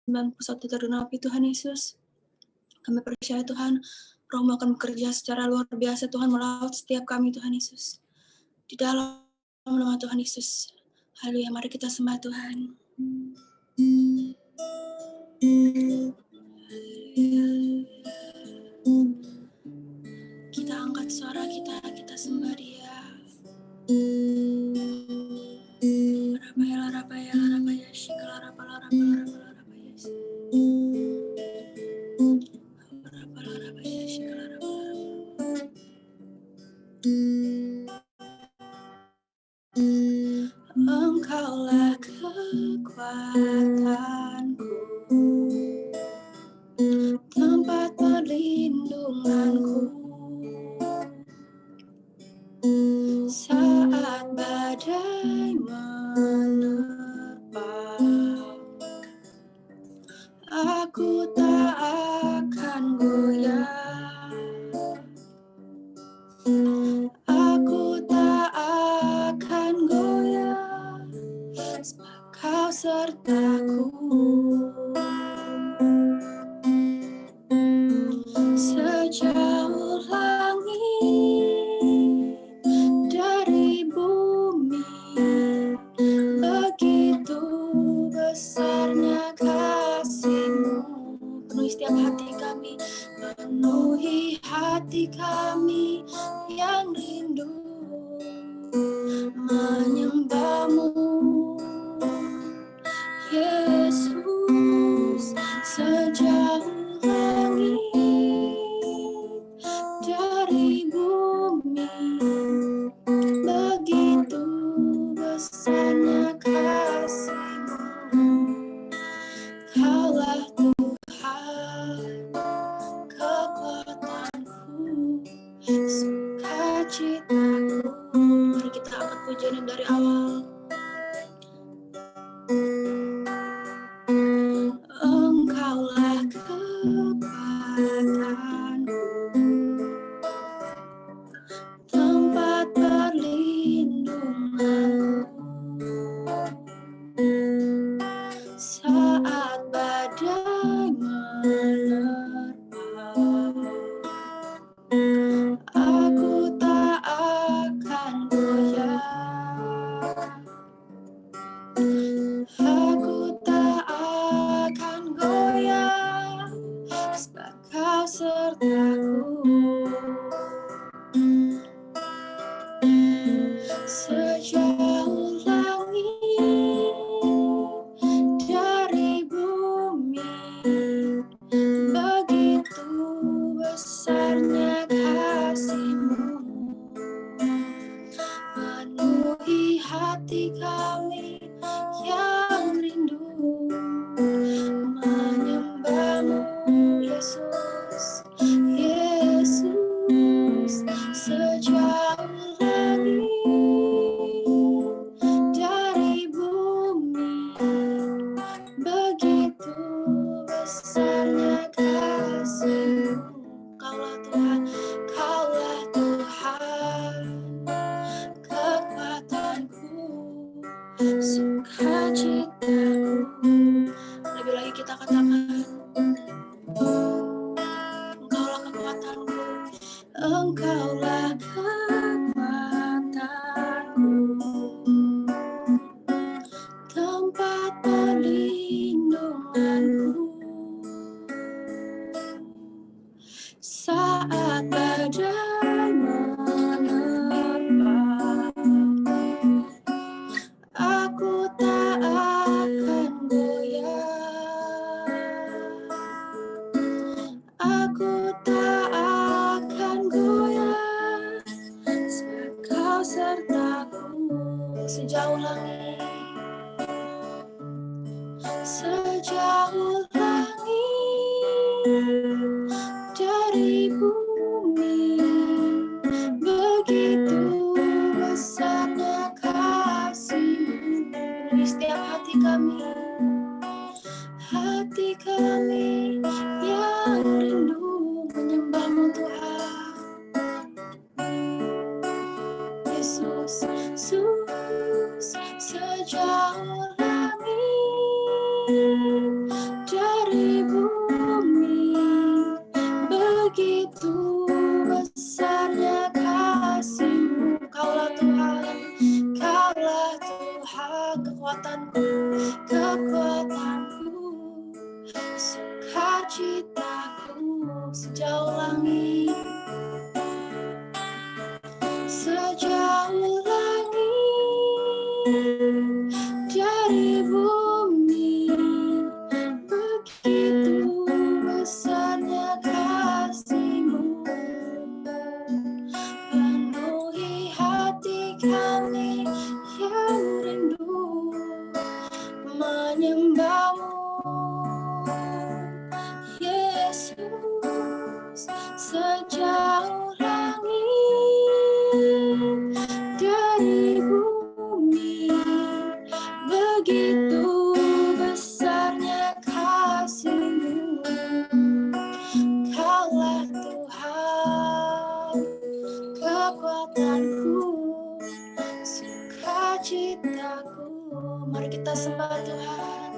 91 tergenap Tuhan Yesus. Kami percaya Tuhan, Roh-Mu akan bekerja secara luar biasa Tuhan melawat setiap kami Tuhan Yesus. Di dalam nama Tuhan Yesus. Haleluya, mari kita sembah Tuhan. Kita angkat suara kita sembah Dia. Rapaya, shikala rapala, rapaya. Rapaya, shikala rapala. Engkaulah kekuatanku, tempat perlindunganku, saat badai menerpa, aku tak akan goyah, aku tak akan goyah, sebab Kau sertaku. Sejauh langit dari bumi, begitu besarnya kasih-Mu. Penuhi setiap hati kami, penuhi hati kami yang rindu menyembah-Mu. Yesus, sejauh langit dari bumi, begitu besarnya kasih-Mu. Kaulah Tuhan, kekuatanku, sukacitaku. Mari kita angkat pujian dari awal. Engkaulah kekuatanku, tempat perlindunganku, saat badai menerpa, aku tak akan goyah, aku tak akan goyah, sebab Kau sertaku. Sejauh langit dari bumi, begitu besarnya kasih-Mu. Penuhi hati kami yang rindu menyembah-Mu, Yesus. Yesus, sejauh langit dari bumi, begitu besarnya kasih-Mu. Kaulah Tuhan, Kaulah Tuhan, kekuatanku, sukacitaku. Lebih lagi kita katakan, Engkaulah kekuatanku, Engkaulah kekuatanku, tempat perlindunganku, saat badai menerpa, aku tak akan goyah, aku tak akan goyah, sebab Kau sertaku. Sejauh langit, sejauh langit dari bumi, begitu besarnya kasih-Mu. Penuhi setiap hati kami yang rindu menyembah-Mu Tuhan. Yesus, Yesus, sejauh langit kekuatanku, kekuatanku, sukacitaku sejauh langit, sejauh langit dari bumi, begitu besarnya kasih-Mu, penuhi hati kami yang rindu menyembah-Mu, Yesus, sejauh langit dari bumi, begitu besarnya kasih-Mu, Kaulah Tuhan, kekuatanku, sukacitaku. Mari kita sembah Tuhan.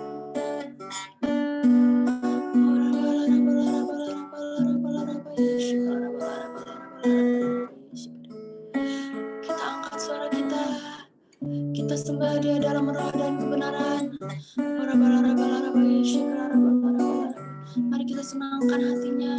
Kita angkat suara kita. Kita sembah Dia dalam roh dan kebenaran. Mari kita senangkan hatinya.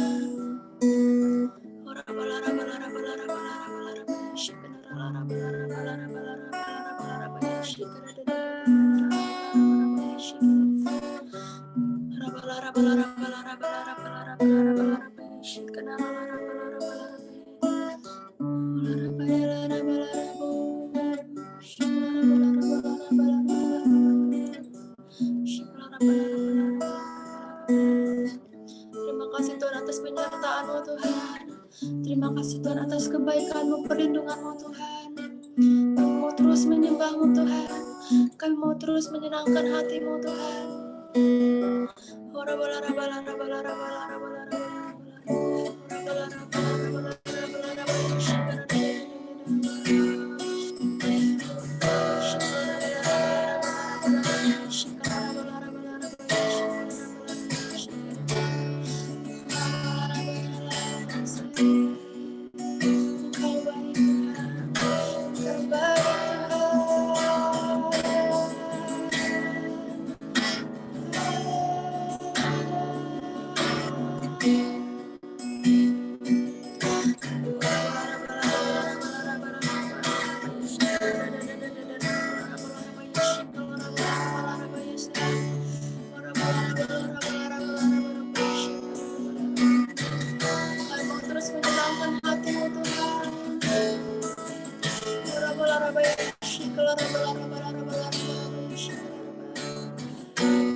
Terima kasih Tuhan atas penyertaan-Mu Tuhan. Terima kasih Tuhan atas kebaikan-Mu, perlindungan-Mu Tuhan. Kami mau terus menyembah-Mu Tuhan. Kami mau terus menyenangkan hati-Mu Tuhan.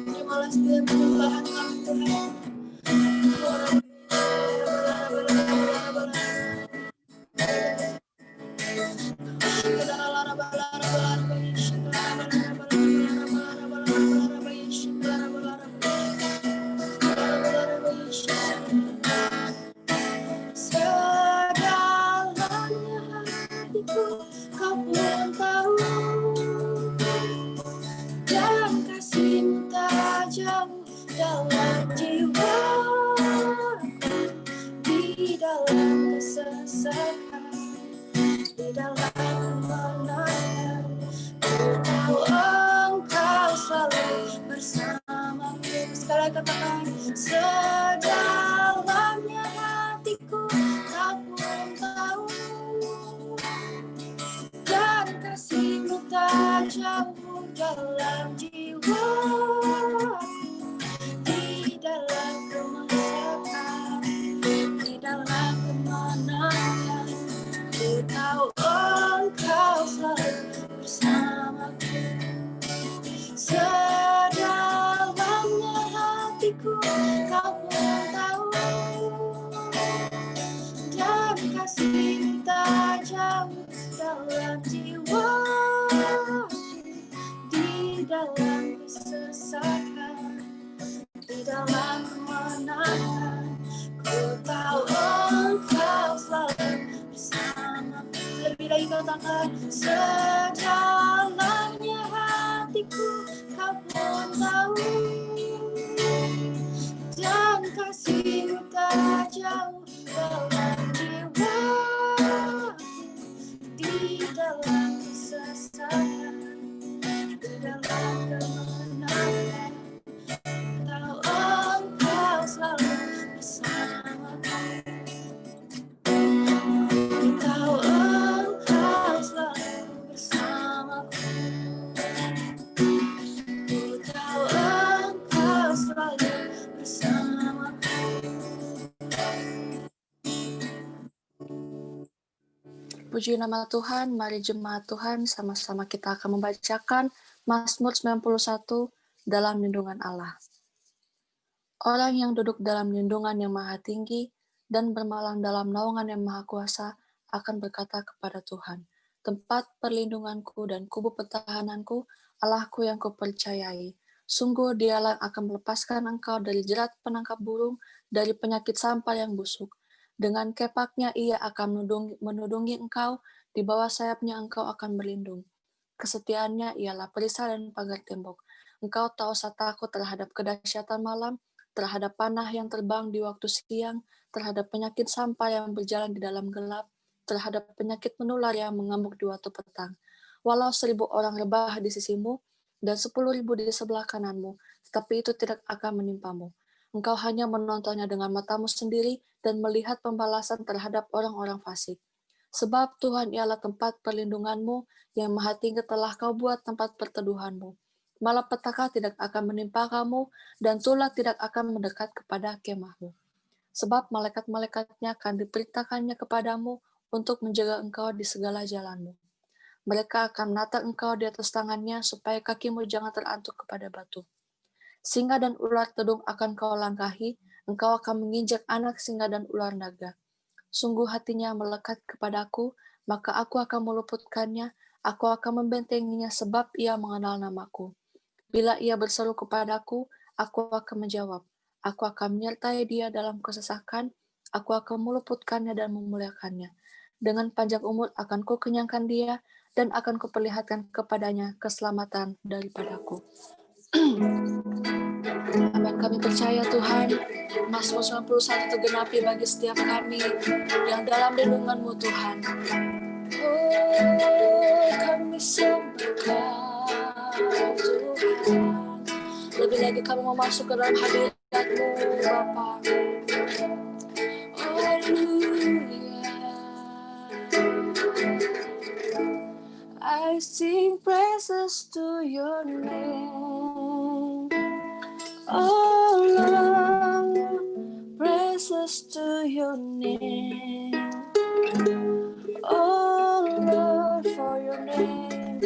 Terimalah setiap penyembahan kami Tuhan. Sedalamnya hatiku Kau pun tahu, dan kasih-Mu tak jauh dalam jiwa, di dalam kesesakan, di dalam kemenangan. Ku tahu Engkau selalu bersamaku. Sekali katakan, sedalamnya hatiku Kau pun tahu, dan kasih-Mu tak jauh dalam jiwa, di dalam kemasakan, di dalam kemenangan. Ku tahu Engkau selalu bersamaku. Sedalamnya hatiku Kau pun tahu, dan kasih-Mu tak jauh dalam jiwa, di dalam kesesakan, di dalam kemenangan. Ku tahu Engkau selalu bersamaku. Lebih lagi katakan, sedalamnya hatiku Kau pun tahu, dan kasih-Mu tak jauh dalam jiwa, di dalam kesesakan, di dalam Terpuji nama Tuhan, mari jemaat Tuhan sama-sama kita akan membacakan Mazmur 91 dalam lindungan Allah. Orang yang duduk dalam lindungan yang maha tinggi dan bermalang dalam naungan yang maha kuasa akan berkata kepada Tuhan, tempat perlindunganku dan kubu pertahananku, Allahku yang kupercayai. Sungguh dialah yang akan melepaskan engkau dari jerat penangkap burung, dari penyakit sampar yang busuk. Dengan kepaknya ia akan menudungi engkau, di bawah sayapnya engkau akan berlindung. Kesetiaannya ialah perisai dan pagar tembok. Engkau tak usah takut terhadap kedahsyatan malam, terhadap panah yang terbang di waktu siang, terhadap penyakit sampar yang berjalan di dalam gelap, terhadap penyakit menular yang mengamuk di waktu petang. Walau 1000 orang rebah di sisimu, dan 10.000 di sebelah kananmu, tetapi itu tidak akan menimpamu. Engkau hanya menontonnya dengan matamu sendiri dan melihat pembalasan terhadap orang-orang fasik. Sebab Tuhan ialah tempat perlindunganmu, yang maha tinggi telah kau buat tempat perteduhanmu. Malapetaka tidak akan menimpa kamu, dan tulah tidak akan mendekat kepada kemahmu. Sebab malaikat-malaikatnya akan diperintahkannya kepadamu untuk menjaga engkau di segala jalanmu. Mereka akan menatang engkau di atas tangannya, supaya kakimu jangan terantuk kepada batu. Singa dan ular tedung akan kau langkahi, engkau akan menginjak anak singa dan ular naga. Sungguh hatinya melekat kepadaku, maka aku akan meluputkannya, aku akan membentenginya sebab ia mengenal namaku. Bila ia berseru kepadaku, aku akan menjawab. Aku akan menyertai dia dalam kesesakan, aku akan meluputkannya dan memuliakannya. Dengan panjang umur akan kukenyangkan dia, dan akan kuperlihatkan kepadanya keselamatan daripadaku. Amin, kami percaya Tuhan, Mazmur 91 tergenapi bagi setiap kami yang dalam lindungan-Mu Tuhan. Oh, kami sembah Tuhan. Lebih lagi kami mau masuk ke dalam hadirat-Mu Bapa. I sing praises to your name, oh Lord, praises to your name, oh Lord, for your name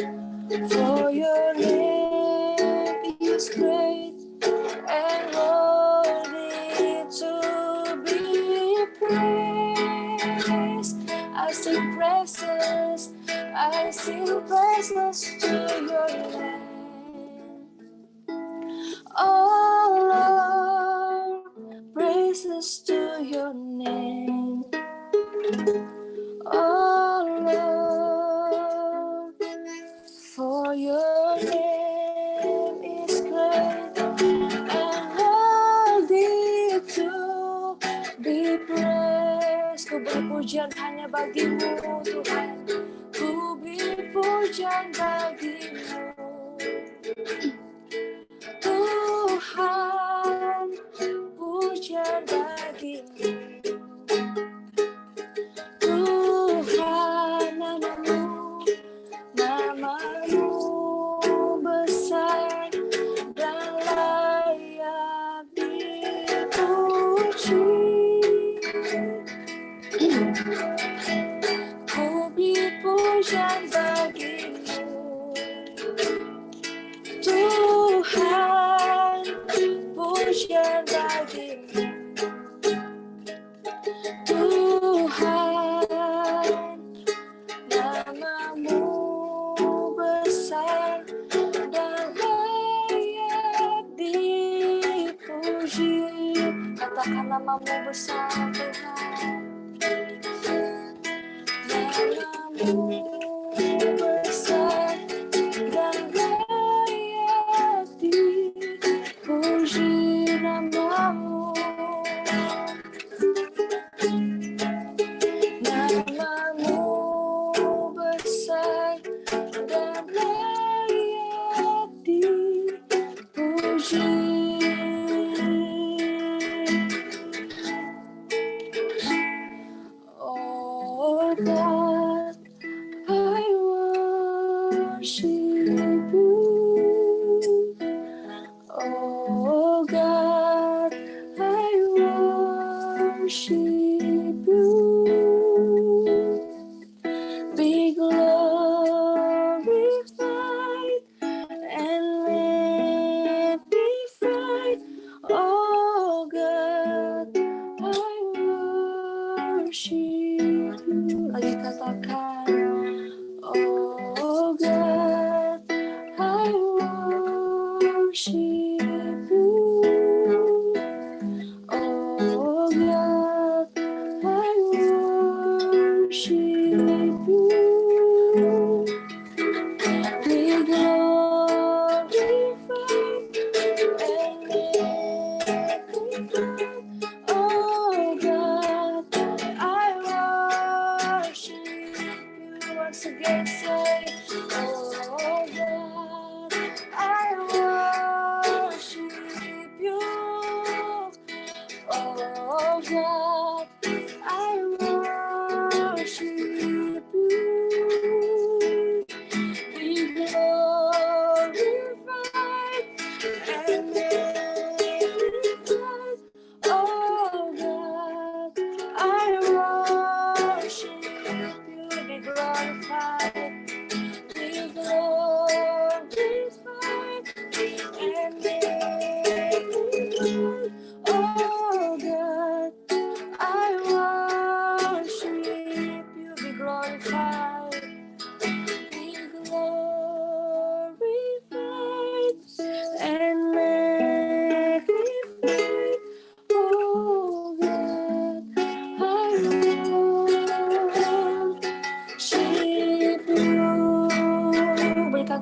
is great and worthy to be praised. I sing praises to your name, oh Lord, praises to your name, oh Lord, for your name is great and worthy to be praised. Ku beri pujian hanya bagimu Tuhan, ku beri pujian bagimu Tuhan, pujian bagimu Tuhan. Namamu besar dan layak dipuji. Ku beri pujian bagimu Tuhan, pujian bagimu Tuhan. Namamu besar dan layak dipuji. Katakan namamu besar Tuhan. Namamu besar dan layak dipuji. Namamu besar dan layak dipuji. Oh God, I worship you. Oh God, I worship you.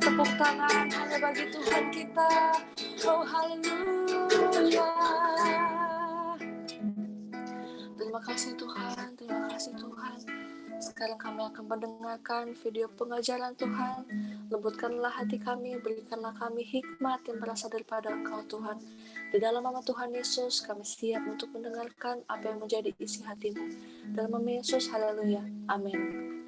tepuk tangan hanya bagi Tuhan kita. Oh haleluya. Terima kasih Tuhan, terima kasih Tuhan. Sekarang kami akan mendengarkan video pengajaran Tuhan. Lembutkanlah hati kami, berikanlah kami hikmat yang berasal daripada Engkau Tuhan. Di dalam nama Tuhan Yesus, kami siap untuk mendengarkan apa yang menjadi isi hatimu. Dalam nama Yesus, haleluya. Amin.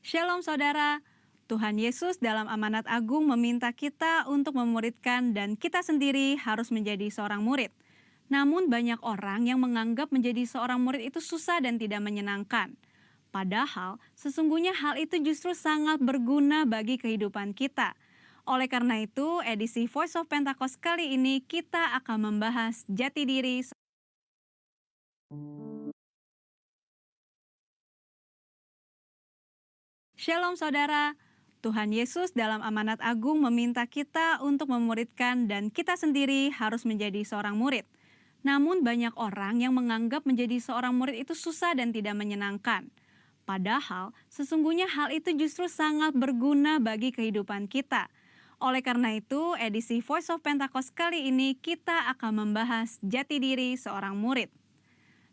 Shalom saudara, Tuhan Yesus dalam amanat agung meminta kita untuk memuridkan dan kita sendiri harus menjadi seorang murid. Namun banyak orang yang menganggap menjadi seorang murid itu susah dan tidak menyenangkan. Padahal sesungguhnya hal itu justru sangat berguna bagi kehidupan kita. Oleh karena itu, edisi Voice of Pentecost kali ini kita akan membahas jati diri. Shalom saudara, Tuhan Yesus dalam amanat agung meminta kita untuk memuridkan dan kita sendiri harus menjadi seorang murid. Namun banyak orang yang menganggap menjadi seorang murid itu susah dan tidak menyenangkan. Padahal sesungguhnya hal itu justru sangat berguna bagi kehidupan kita. Oleh karena itu, edisi Voice of Pentecost kali ini kita akan membahas jati diri seorang murid.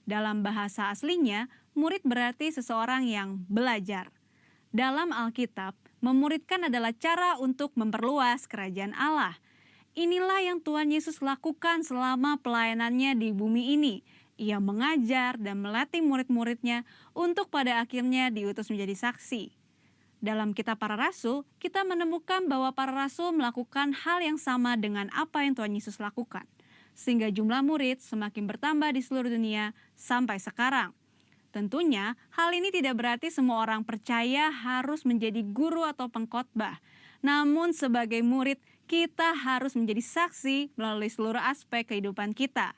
Dalam bahasa aslinya, murid berarti seseorang yang belajar. Dalam Alkitab, memuridkan adalah cara untuk memperluas kerajaan Allah. Inilah yang Tuhan Yesus lakukan selama pelayanannya di bumi ini. Ia mengajar dan melatih murid-muridnya untuk pada akhirnya diutus menjadi saksi. Dalam kitab para rasul, kita menemukan bahwa para rasul melakukan hal yang sama dengan apa yang Tuhan Yesus lakukan. Sehingga jumlah murid semakin bertambah di seluruh dunia sampai sekarang. Tentunya, hal ini tidak berarti semua orang percaya harus menjadi guru atau pengkhotbah. Namun sebagai murid, kita harus menjadi saksi melalui seluruh aspek kehidupan kita.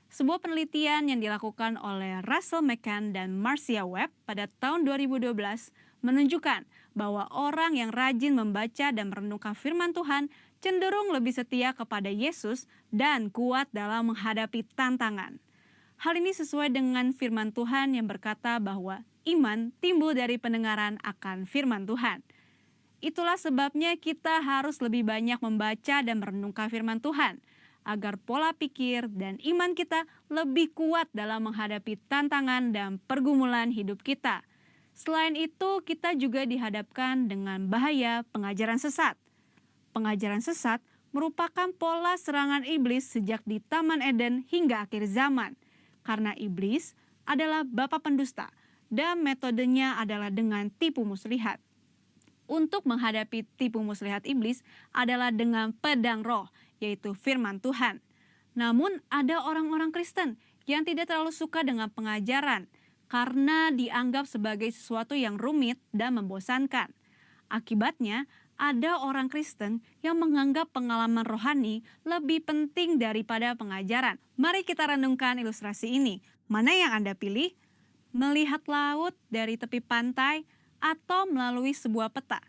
Sebuah penelitian yang dilakukan oleh Russell McCann dan Marcia Webb pada tahun 2012 menunjukkan bahwa orang yang rajin membaca dan merenungkan firman Tuhan cenderung lebih setia kepada Yesus dan kuat dalam menghadapi tantangan. Hal ini sesuai dengan firman Tuhan yang berkata bahwa iman timbul dari pendengaran akan firman Tuhan. Itulah sebabnya kita harus lebih banyak membaca dan merenungkan firman Tuhan, agar pola pikir dan iman kita lebih kuat dalam menghadapi tantangan dan pergumulan hidup kita. Selain itu, kita juga dihadapkan dengan bahaya pengajaran sesat. Pengajaran sesat merupakan pola serangan iblis sejak di Taman Eden hingga akhir zaman. Karena iblis adalah bapa pendusta dan metodenya adalah dengan tipu muslihat. Untuk menghadapi tipu muslihat iblis adalah dengan pedang roh, yaitu firman Tuhan. Namun ada orang-orang Kristen yang tidak terlalu suka dengan pengajaran karena dianggap sebagai sesuatu yang rumit dan membosankan. Akibatnya, ada orang Kristen yang menganggap pengalaman rohani lebih penting daripada pengajaran. Mari kita renungkan ilustrasi ini. Mana yang Anda pilih? Melihat laut dari tepi pantai atau melalui sebuah peta?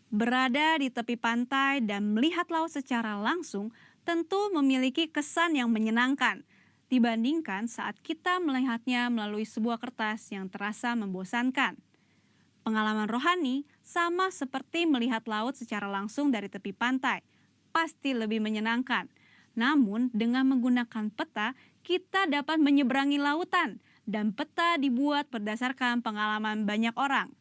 Berada di tepi pantai dan melihat laut secara langsung tentu memiliki kesan yang menyenangkan dibandingkan saat kita melihatnya melalui sebuah kertas yang terasa membosankan. Pengalaman rohani sama seperti melihat laut secara langsung dari tepi pantai, pasti lebih menyenangkan. Namun dengan menggunakan peta, kita dapat menyeberangi lautan dan peta dibuat berdasarkan pengalaman banyak orang.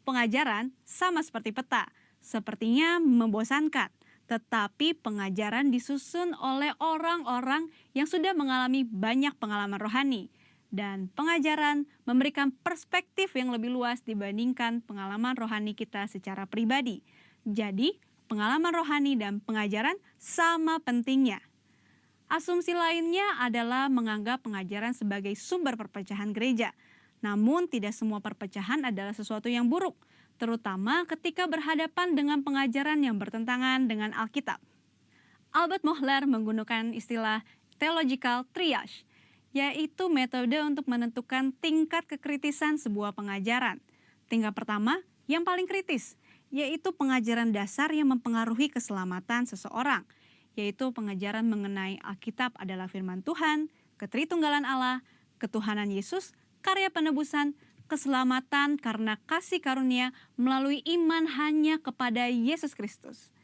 Pengajaran sama seperti peta, sepertinya membosankan, tetapi pengajaran disusun oleh orang-orang yang sudah mengalami banyak pengalaman rohani. Dan pengajaran memberikan perspektif yang lebih luas dibandingkan pengalaman rohani kita secara pribadi. Jadi, pengalaman rohani dan pengajaran sama pentingnya. Asumsi lainnya adalah menganggap pengajaran sebagai sumber perpecahan gereja. Namun, tidak semua perpecahan adalah sesuatu yang buruk, terutama ketika berhadapan dengan pengajaran yang bertentangan dengan Alkitab. Albert Mohler menggunakan istilah theological triage, yaitu metode untuk menentukan tingkat kekritisan sebuah pengajaran. Tingkat pertama, yang paling kritis, yaitu pengajaran dasar yang mempengaruhi keselamatan seseorang, yaitu pengajaran mengenai Alkitab adalah firman Tuhan, ketritunggalan Allah, ketuhanan Yesus, karya penebusan, keselamatan karena kasih karunia melalui iman hanya kepada Yesus Kristus.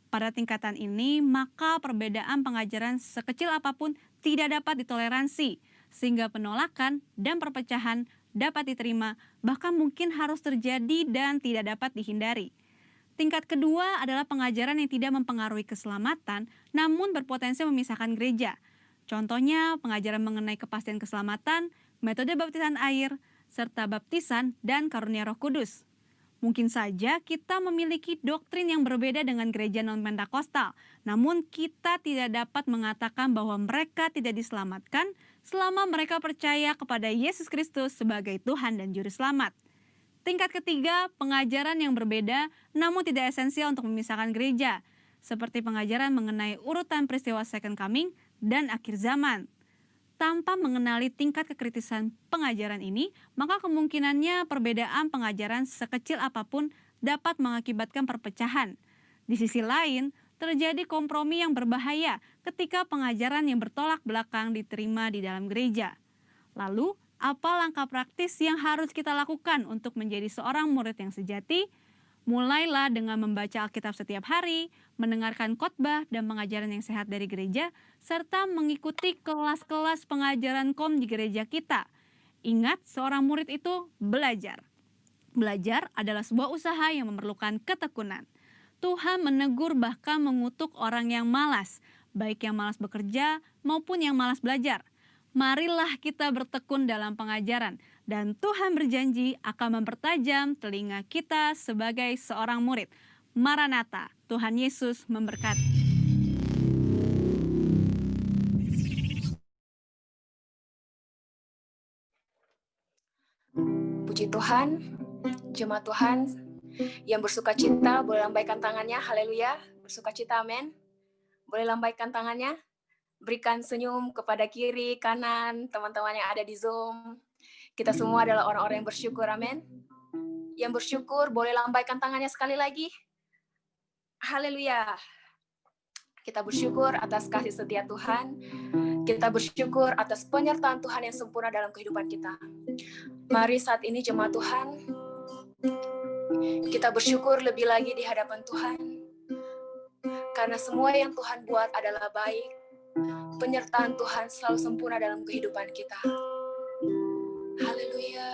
Pada tingkatan ini, maka perbedaan pengajaran sekecil apapun tidak dapat ditoleransi, sehingga penolakan dan perpecahan dapat diterima, bahkan mungkin harus terjadi dan tidak dapat dihindari. Tingkat kedua adalah pengajaran yang tidak mempengaruhi keselamatan, namun berpotensi memisahkan gereja. Contohnya, pengajaran mengenai kepastian keselamatan, metode baptisan air, serta baptisan dan karunia Roh Kudus. Mungkin saja kita memiliki doktrin yang berbeda dengan gereja non-Pentakosta, namun kita tidak dapat mengatakan bahwa mereka tidak diselamatkan selama mereka percaya kepada Yesus Kristus sebagai Tuhan dan Juru Selamat. Tingkat ketiga, pengajaran yang berbeda namun tidak esensial untuk memisahkan gereja, seperti pengajaran mengenai urutan peristiwa Second Coming dan akhir zaman. Tanpa mengenali tingkat kekritisan pengajaran ini, maka kemungkinannya perbedaan pengajaran sekecil apapun dapat mengakibatkan perpecahan. Di sisi lain, terjadi kompromi yang berbahaya ketika pengajaran yang bertolak belakang diterima di dalam gereja. Lalu, apa langkah praktis yang harus kita lakukan untuk menjadi seorang murid yang sejati? Mulailah dengan membaca Alkitab setiap hari, mendengarkan khotbah dan pengajaran yang sehat dari gereja, serta mengikuti kelas-kelas pengajaran KOM di gereja kita. Ingat, seorang murid itu belajar. Belajar adalah sebuah usaha yang memerlukan ketekunan. Tuhan menegur bahkan mengutuk orang yang malas, baik yang malas bekerja maupun yang malas belajar. Marilah kita bertekun dalam pengajaran, dan Tuhan berjanji akan mempertajam telinga kita sebagai seorang murid. Maranatha, Tuhan Yesus memberkati. Puji Tuhan, jemaat Tuhan yang bersuka cita boleh lambaikan tangannya, haleluya, bersuka cita, amin. Boleh lambaikan tangannya, berikan senyum kepada kiri, kanan, teman-teman yang ada di Zoom. Kita semua adalah orang-orang yang bersyukur, amin. Yang bersyukur boleh lambaikan tangannya sekali lagi. Haleluya. Kita bersyukur atas kasih setia Tuhan. Kita bersyukur atas penyertaan Tuhan yang sempurna dalam kehidupan kita. Mari saat ini jemaat Tuhan, kita bersyukur lebih lagi di hadapan Tuhan. Karena semua yang Tuhan buat adalah baik. Penyertaan Tuhan selalu sempurna dalam kehidupan kita. Haleluya.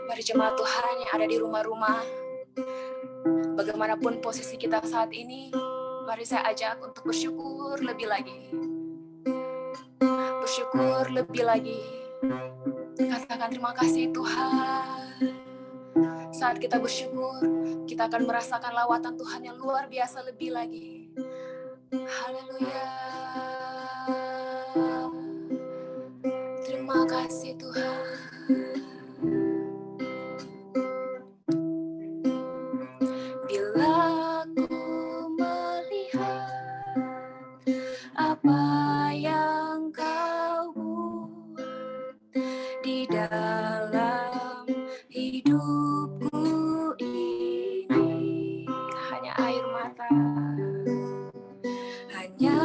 Mari jemaat Tuhan yang ada di rumah-rumah, bagaimanapun posisi kita saat ini, mari saya ajak untuk bersyukur lebih lagi. Bersyukur lebih lagi. Katakan terima kasih Tuhan. Saat kita bersyukur, kita akan merasakan lawatan Tuhan yang luar biasa lebih lagi. Haleluya. Terima kasih Tuhan. Bila ku melihat apa yang Kau buat di dalam hidupku ini, hanya air mata. Hanya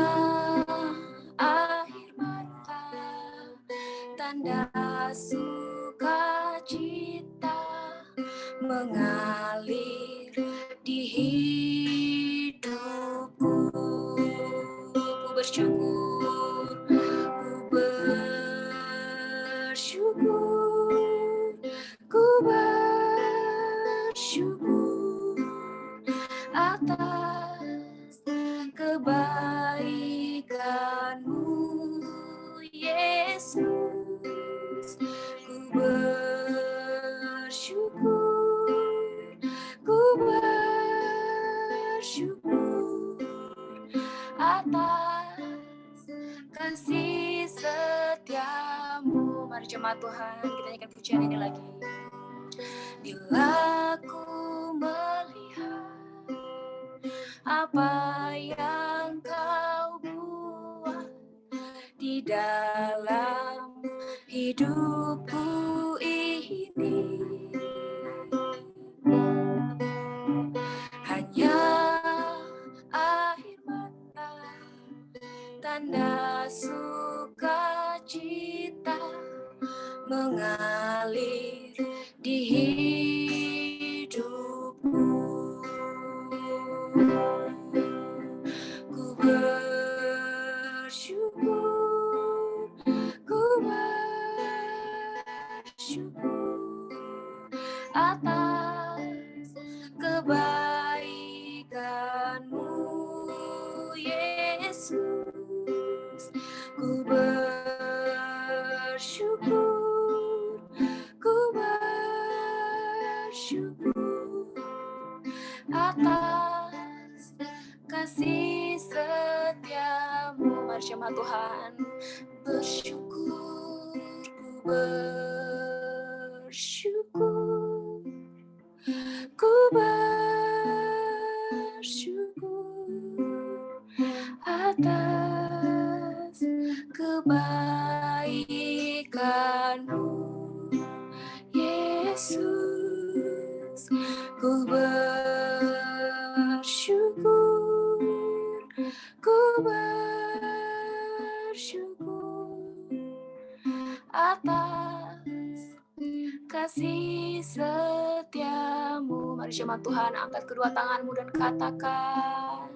air mata, tanda sukacita mengalir di hidupku. Ku bersyukur, ku bersyukur atas kebaikan-Mu, Yesus. Ku bersyukur atas kasih setia-Mu. Mari jemaat Tuhan, kita nyanyikan pujian ini lagi. Bila ku melihat apa yang Kau buat di dalam hidupku ini, hanya air mata, tanda sukacita mengalir di hidupku. Ku bersyukur, ku bersyukur atas kebaikan-Mu, Yesus. Ku bersyukur, ku bersyukur atas kasih setia-Mu. Mari jemaat Tuhan, bersyukur, ku bersyukur, ku bersyukur atas kebaikan-Mu, Yesus. Ku bersyukur, ku bersyukur atas kasih setia-Mu. Mari jemaat Tuhan, angkat kedua tanganmu dan katakan,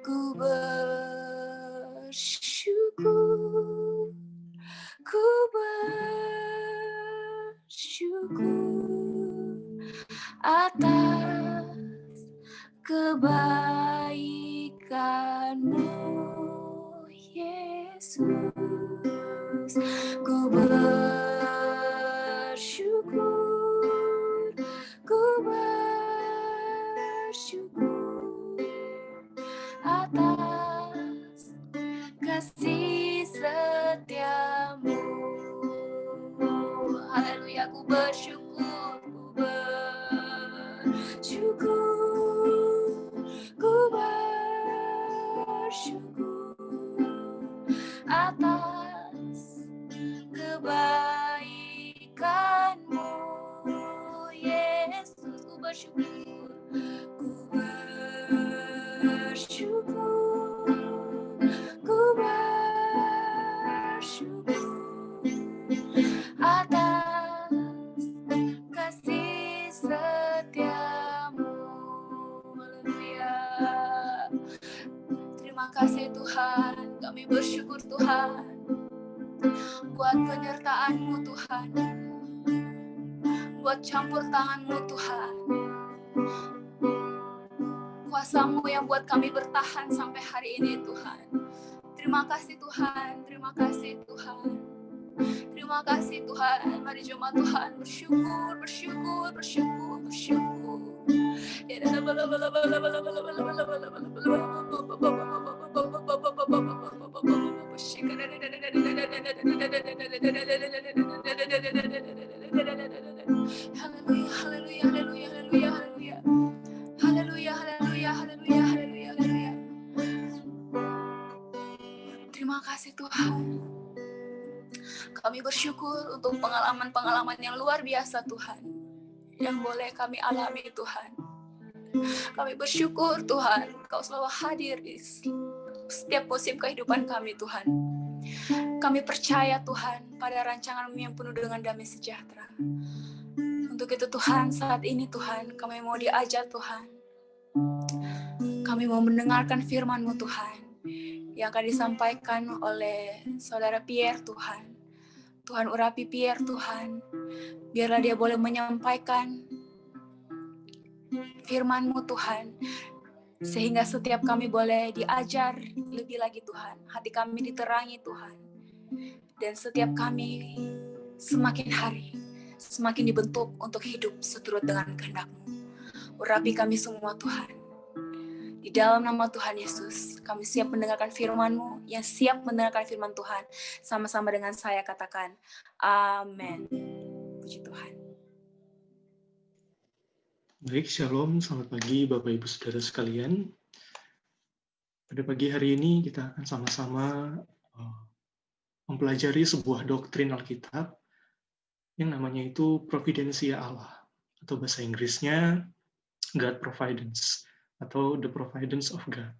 ku bersyukur, ku bersyukur atas kebaikan-Mu, Yesus. Ku bersyukur, ku bersyukur atas kasih setia-Mu. Haleluya, ku bersyukur, ku bersyukur, ku bersyukur atas kebaikan-Mu, Yesus. Ku bersyukur, ku bersyukur, ku bersyukur atas kasih setia-Mu. Haleluya. Terima kasih Tuhan, kami bersyukur Tuhan buat penyertaan-Mu Tuhan, buat campur tangan-Mu Tuhan, kuasa-Mu yang buat kami bertahan sampai hari ini Tuhan. Terima kasih Tuhan, terima kasih Tuhan, terima kasih Tuhan. Mari jemaat Tuhan bersyukur, bersyukur, bersyukur, bersyukur. Haleluya, haleluya, haleluya, haleluya, haleluya. Haleluya, haleluya, haleluya, haleluya, haleluya. Terima kasih Tuhan. Kami bersyukur untuk pengalaman-pengalaman yang luar biasa Tuhan, yang boleh kami alami Tuhan. Kami bersyukur Tuhan, Kau selalu hadir di setiap musim kehidupan kami Tuhan. Kami percaya Tuhan pada rancangan-Mu yang penuh dengan damai sejahtera. Untuk itu Tuhan, saat ini Tuhan, kami mau diajar Tuhan. Kami mau mendengarkan firman-Mu Tuhan, yang akan disampaikan oleh Saudara Pierre Tuhan. Tuhan urapi Pierre Tuhan, biarlah dia boleh menyampaikan firman-Mu Tuhan, sehingga setiap kami boleh diajar lebih lagi Tuhan, hati kami diterangi Tuhan, dan setiap kami semakin hari semakin dibentuk untuk hidup seturut dengan kehendak-Mu. Urapi kami semua Tuhan. Di dalam nama Tuhan Yesus, kami siap mendengarkan firman-Mu, yang siap mendengarkan firman Tuhan. Sama-sama dengan saya katakan, amin. Puji Tuhan. Baik, shalom, selamat pagi Bapak Ibu Saudara sekalian. Pada pagi hari ini kita akan sama-sama mempelajari sebuah doktrin Alkitab yang namanya itu Providensia Allah, atau bahasa Inggrisnya God Providence, atau The Providence of God.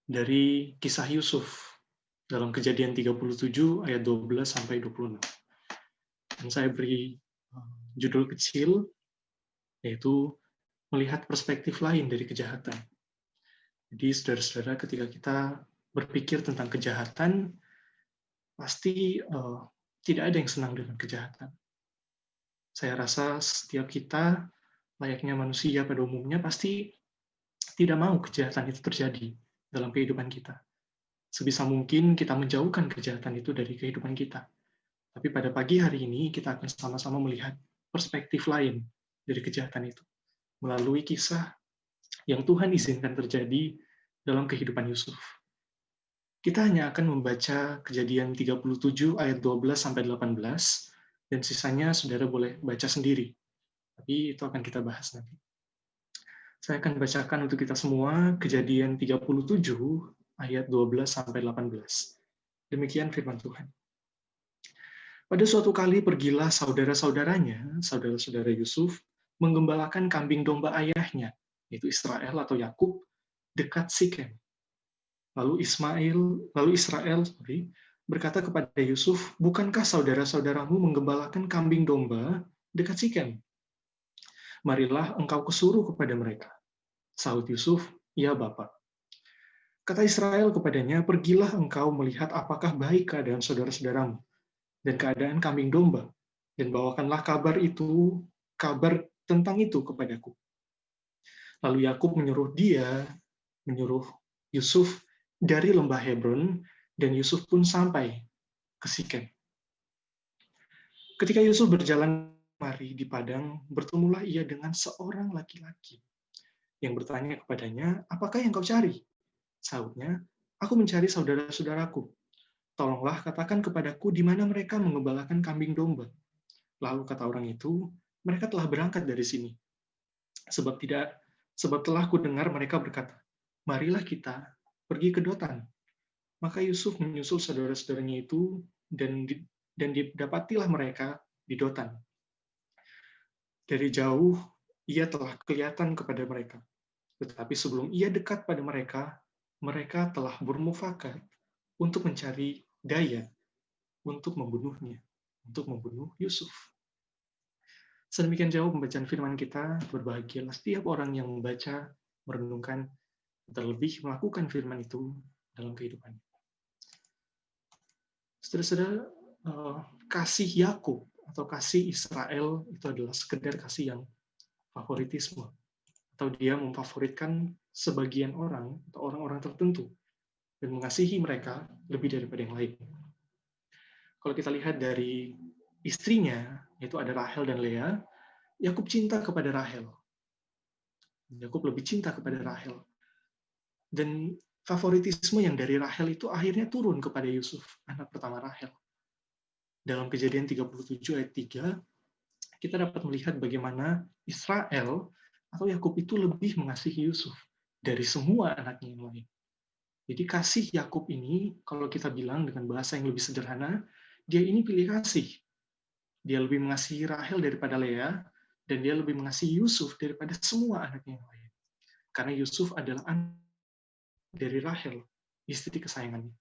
Dari kisah Yusuf dalam Kejadian 37 ayat 12 sampai 26. Dan saya beri judul kecil, yaitu melihat perspektif lain dari kejahatan. Jadi saudara-saudara, ketika kita berpikir tentang kejahatan, pasti tidak ada yang senang dengan kejahatan. Saya rasa setiap kita, layaknya manusia pada umumnya, pasti tidak mau kejahatan itu terjadi dalam kehidupan kita. Sebisa mungkin kita menjauhkan kejahatan itu dari kehidupan kita. Tapi pada pagi hari ini kita akan sama-sama melihat perspektif lain dari kejahatan itu melalui kisah yang Tuhan izinkan terjadi dalam kehidupan Yusuf. Kita hanya akan membaca Kejadian 37 ayat 12 sampai 18 dan sisanya saudara boleh baca sendiri. Tapi itu akan kita bahas nanti. Saya akan bacakan untuk kita semua Kejadian 37 ayat 12 sampai 18. Demikian firman Tuhan. Pada suatu kali pergilah saudara-saudaranya, saudara-saudara Yusuf, menggembalakan kambing domba ayahnya, yaitu Israel atau Yakub, dekat Sikem. Lalu Israel berkata kepada Yusuf, bukankah saudara-saudaramu menggembalakan kambing domba dekat Sikem? Marilah engkau kesuruh kepada mereka. Sahut Yusuf, ya Bapak. Kata Israel kepadanya, pergilah engkau melihat apakah baik keadaan saudara-saudaramu dan keadaan kambing domba, dan bawakanlah kabar tentang itu kepadaku. Lalu Yakub menyuruh Yusuf dari lembah Hebron, dan Yusuf pun sampai ke Sikem. Ketika Yusuf berjalan kemari di padang, bertemulah ia dengan seorang laki-laki yang bertanya kepadanya, apakah yang kau cari? Sahutnya, aku mencari saudara-saudaraku. Tolonglah katakan kepadaku di mana mereka mengembalakan kambing domba. Lalu kata orang itu, mereka telah berangkat dari sini. Sebab telah kudengar mereka berkata, marilah kita pergi ke Dotan. Maka Yusuf menyusul saudara-saudaranya itu dan didapatilah mereka di Dotan. Dari jauh ia telah kelihatan kepada mereka. Tetapi sebelum ia dekat pada mereka, mereka telah bermufakat untuk mencari daya untuk membunuhnya, untuk membunuh Yusuf. Sedemikian jauh pembacaan firman kita, berbahagialah setiap orang yang membaca, merenungkan, terlebih melakukan firman itu dalam kehidupannya. Saudara-saudara, kasih Yakub atau kasih Israel itu adalah sekedar kasih yang favoritisme, atau dia memfavoritkan sebagian orang atau orang-orang tertentu dan mengasihi mereka lebih daripada yang lain. Kalau kita lihat dari istrinya, yaitu ada Rahel dan Lea, Yakub cinta kepada Rahel. Yakub lebih cinta kepada Rahel. Dan favoritisme yang dari Rahel itu akhirnya turun kepada Yusuf, anak pertama Rahel. Dalam Kejadian 37 ayat 3, kita dapat melihat bagaimana Israel atau Yakub itu lebih mengasihi Yusuf dari semua anaknya yang lain. Jadi kasih Yakub ini, kalau kita bilang dengan bahasa yang lebih sederhana, dia ini pilih kasih. Dia lebih mengasihi Rahel daripada Lea, dan dia lebih mengasihi Yusuf daripada semua anaknya yang lain. Karena Yusuf adalah anak dari Rahel, istri kesayangannya.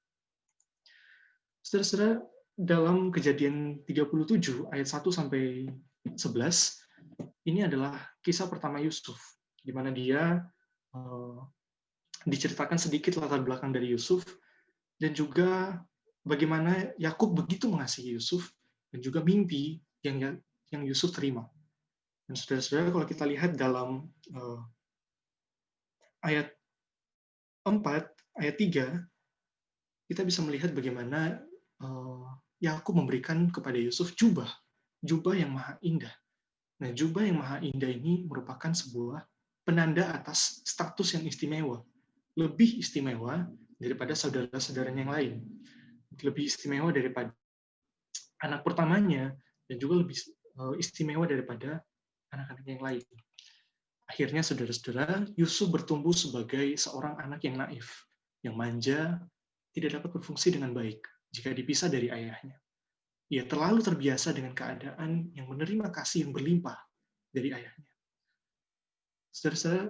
Saudara-saudara, dalam Kejadian 37 ayat 1 sampai 11, ini adalah kisah pertama Yusuf, di mana dia diceritakan sedikit latar belakang dari Yusuf, dan juga bagaimana Yakub begitu mengasihi Yusuf, dan juga mimpi yang Yusuf terima. Dan saudara-saudara, kalau kita lihat dalam ayat 4, ayat 3, kita bisa melihat bagaimana Yakub memberikan kepada Yusuf jubah yang maha indah. Nah, jubah yang maha indah ini merupakan sebuah penanda atas status yang istimewa. Lebih istimewa daripada saudara-saudaranya yang lain. Lebih istimewa daripada anak pertamanya, dan juga lebih istimewa daripada anak-anak yang lain. Akhirnya, saudara-saudara, Yusuf bertumbuh sebagai seorang anak yang naif, yang manja, tidak dapat berfungsi dengan baik jika dipisah dari ayahnya. Ia terlalu terbiasa dengan keadaan yang menerima kasih yang berlimpah dari ayahnya. Saudara-saudara,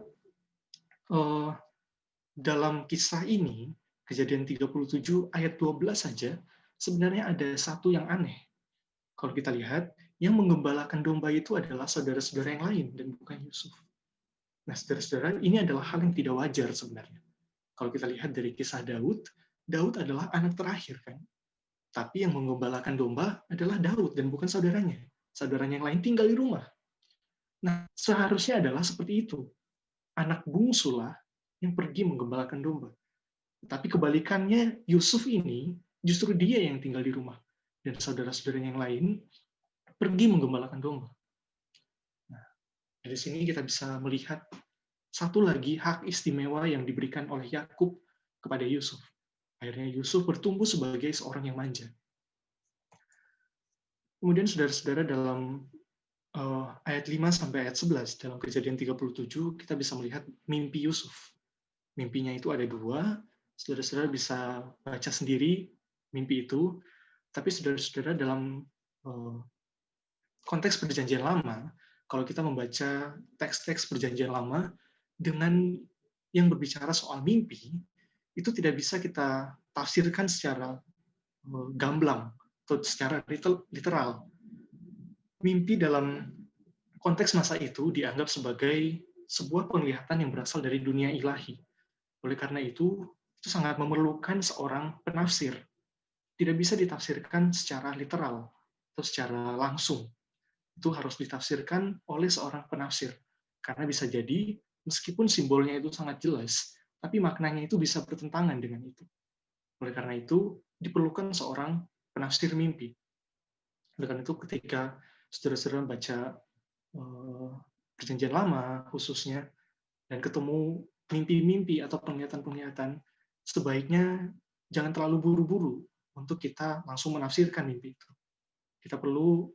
dalam kisah ini, Kejadian 37 ayat 12 saja, sebenarnya ada satu yang aneh. Kalau kita lihat, yang menggembalakan domba itu adalah saudara-saudara yang lain dan bukan Yusuf. Nah, saudara-saudara, ini adalah hal yang tidak wajar sebenarnya. Kalau kita lihat dari kisah Daud, Daud adalah anak terakhir kan. Tapi yang menggembalakan domba adalah Daud dan bukan saudaranya. Saudaranya yang lain tinggal di rumah. Nah, seharusnya adalah seperti itu. Anak bungsulah yang pergi menggembalakan domba. Tapi kebalikannya, Yusuf ini justru dia yang tinggal di rumah. Dan saudara-saudaranya yang lain pergi menggembalakan domba. Nah, dari sini kita bisa melihat satu lagi hak istimewa yang diberikan oleh Yakub kepada Yusuf. Akhirnya Yusuf bertumbuh sebagai seorang yang manja. Kemudian saudara-saudara dalam ayat 5 sampai ayat 11 dalam Kejadian 37 kita bisa melihat mimpi Yusuf. Mimpinya itu ada dua, saudara-saudara bisa baca sendiri mimpi itu, tapi saudara-saudara dalam konteks Perjanjian Lama, kalau kita membaca teks-teks Perjanjian Lama dengan yang berbicara soal mimpi, itu tidak bisa kita tafsirkan secara gamblang atau secara literal. Mimpi dalam konteks masa itu dianggap sebagai sebuah penglihatan yang berasal dari dunia ilahi. Oleh karena itu sangat memerlukan seorang penafsir. Tidak bisa ditafsirkan secara literal atau secara langsung. Itu harus ditafsirkan oleh seorang penafsir. Karena bisa jadi, meskipun simbolnya itu sangat jelas, tapi maknanya itu bisa bertentangan dengan itu. Oleh karena itu, diperlukan seorang penafsir mimpi. Oleh karena itu, ketika saudara-saudara baca Perjanjian Lama khususnya, dan ketemu mimpi-mimpi atau penglihatan-penglihatan, sebaiknya jangan terlalu buru-buru untuk kita langsung menafsirkan mimpi itu. Kita perlu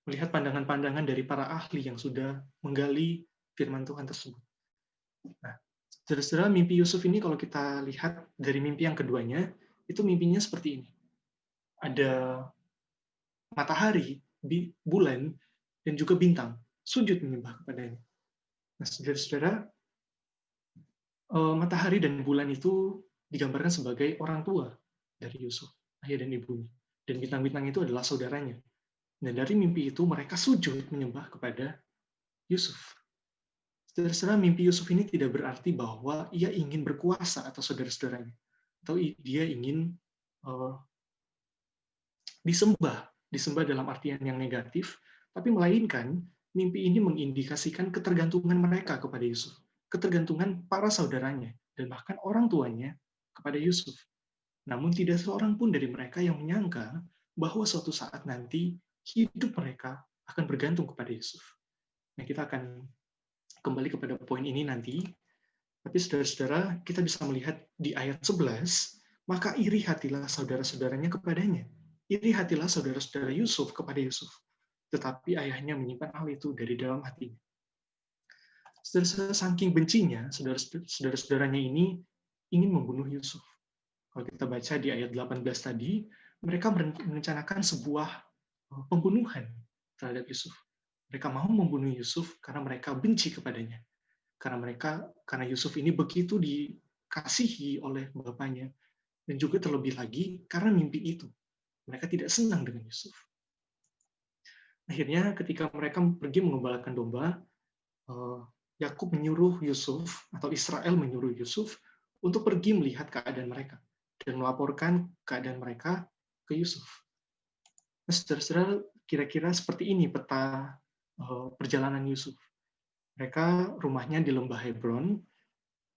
melihat pandangan-pandangan dari para ahli yang sudah menggali firman Tuhan tersebut. Nah, saudara-saudara, mimpi Yusuf ini kalau kita lihat dari mimpi yang keduanya, itu mimpinya seperti ini. Ada matahari, bulan, dan juga bintang sujud menyembah kepadanya. Nah, saudara-saudara, matahari dan bulan itu digambarkan sebagai orang tua dari Yusuf, ayah dan ibunya. Dan bintang-bintang itu adalah saudaranya. Dan dari mimpi itu mereka sujud menyembah kepada Yusuf. Saudara-saudara, mimpi Yusuf ini tidak berarti bahwa ia ingin berkuasa atas saudara-saudaranya. Atau dia ingin disembah dalam artian yang negatif, tapi melainkan mimpi ini mengindikasikan ketergantungan mereka kepada Yusuf, ketergantungan para saudaranya, dan bahkan orang tuanya kepada Yusuf. Namun tidak seorang pun dari mereka yang menyangka bahwa suatu saat nanti hidup mereka akan bergantung kepada Yusuf. Nah, kita akan kembali kepada poin ini nanti, tapi saudara-saudara, kita bisa melihat di ayat 11, maka iri hatilah saudara-saudaranya kepadanya. Iri hatilah saudara-saudara Yusuf kepada Yusuf. Tetapi ayahnya menyimpan hal itu dari dalam hatinya. Saudara-saudara, saking bencinya, saudara-saudaranya ini ingin membunuh Yusuf. Kalau kita baca di ayat 18 tadi, mereka merencanakan sebuah pembunuhan terhadap Yusuf. Mereka mau membunuh Yusuf karena mereka benci kepadanya. Karena Yusuf ini begitu dikasihi oleh bapaknya. Dan juga terlebih lagi karena mimpi itu. Mereka tidak senang dengan Yusuf. Akhirnya ketika mereka pergi mengembalakan domba, Yakub menyuruh Yusuf, atau Israel menyuruh Yusuf, untuk pergi melihat keadaan mereka dan melaporkan keadaan mereka ke Yusuf. Nah, saudara-saudara, kira-kira seperti ini peta perjalanan Yusuf. Mereka rumahnya di lembah Hebron,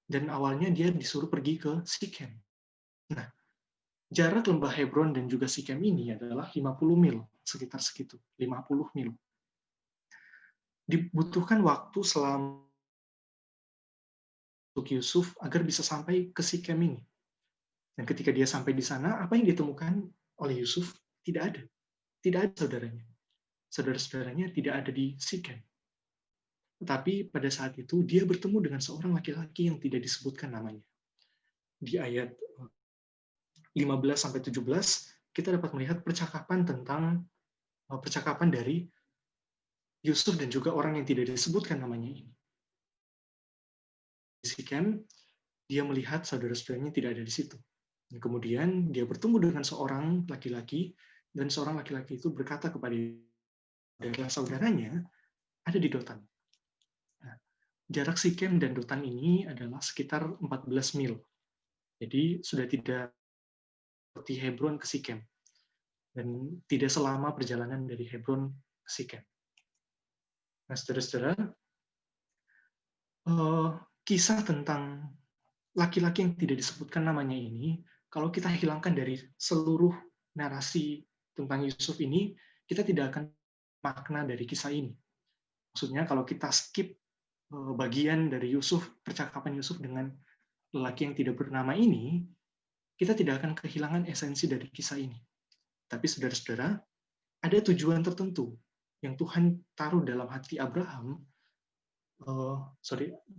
dan awalnya dia disuruh pergi ke Sikem. Nah, jarak lembah Hebron dan juga Sikem ini adalah 50 mil, sekitar segitu, 50 mil. Dibutuhkan waktu selama untuk Yusuf agar bisa sampai ke Sikem ini. Dan ketika dia sampai di sana, apa yang ditemukan oleh Yusuf? Tidak ada. Tidak ada saudaranya. Saudara-saudaranya tidak ada di Sikem. Tetapi pada saat itu, dia bertemu dengan seorang laki-laki yang tidak disebutkan namanya. Di ayat 15-17, kita dapat melihat percakapan dari Yusuf dan juga orang yang tidak disebutkan namanya ini. Di Sikem, dia melihat saudara-saudaranya tidak ada di situ. Dan kemudian dia bertemu dengan seorang laki-laki dan seorang laki-laki itu berkata kepada saudaranya ada di Dotan. Nah, jarak Sikem dan Dotan ini adalah sekitar 14 mil. Jadi sudah tidak seperti Hebron ke Sikem, dan tidak selama perjalanan dari Hebron ke Sikem. Nah, saudara-saudara, kisah tentang laki-laki yang tidak disebutkan namanya ini, kalau kita hilangkan dari seluruh narasi tentang Yusuf ini, kita tidak akan makna dari kisah ini. Maksudnya kalau kita skip bagian dari Yusuf, percakapan Yusuf dengan lelaki yang tidak bernama ini, kita tidak akan kehilangan esensi dari kisah ini. Tapi saudara-saudara, ada tujuan tertentu yang Tuhan taruh dalam hati Abraham,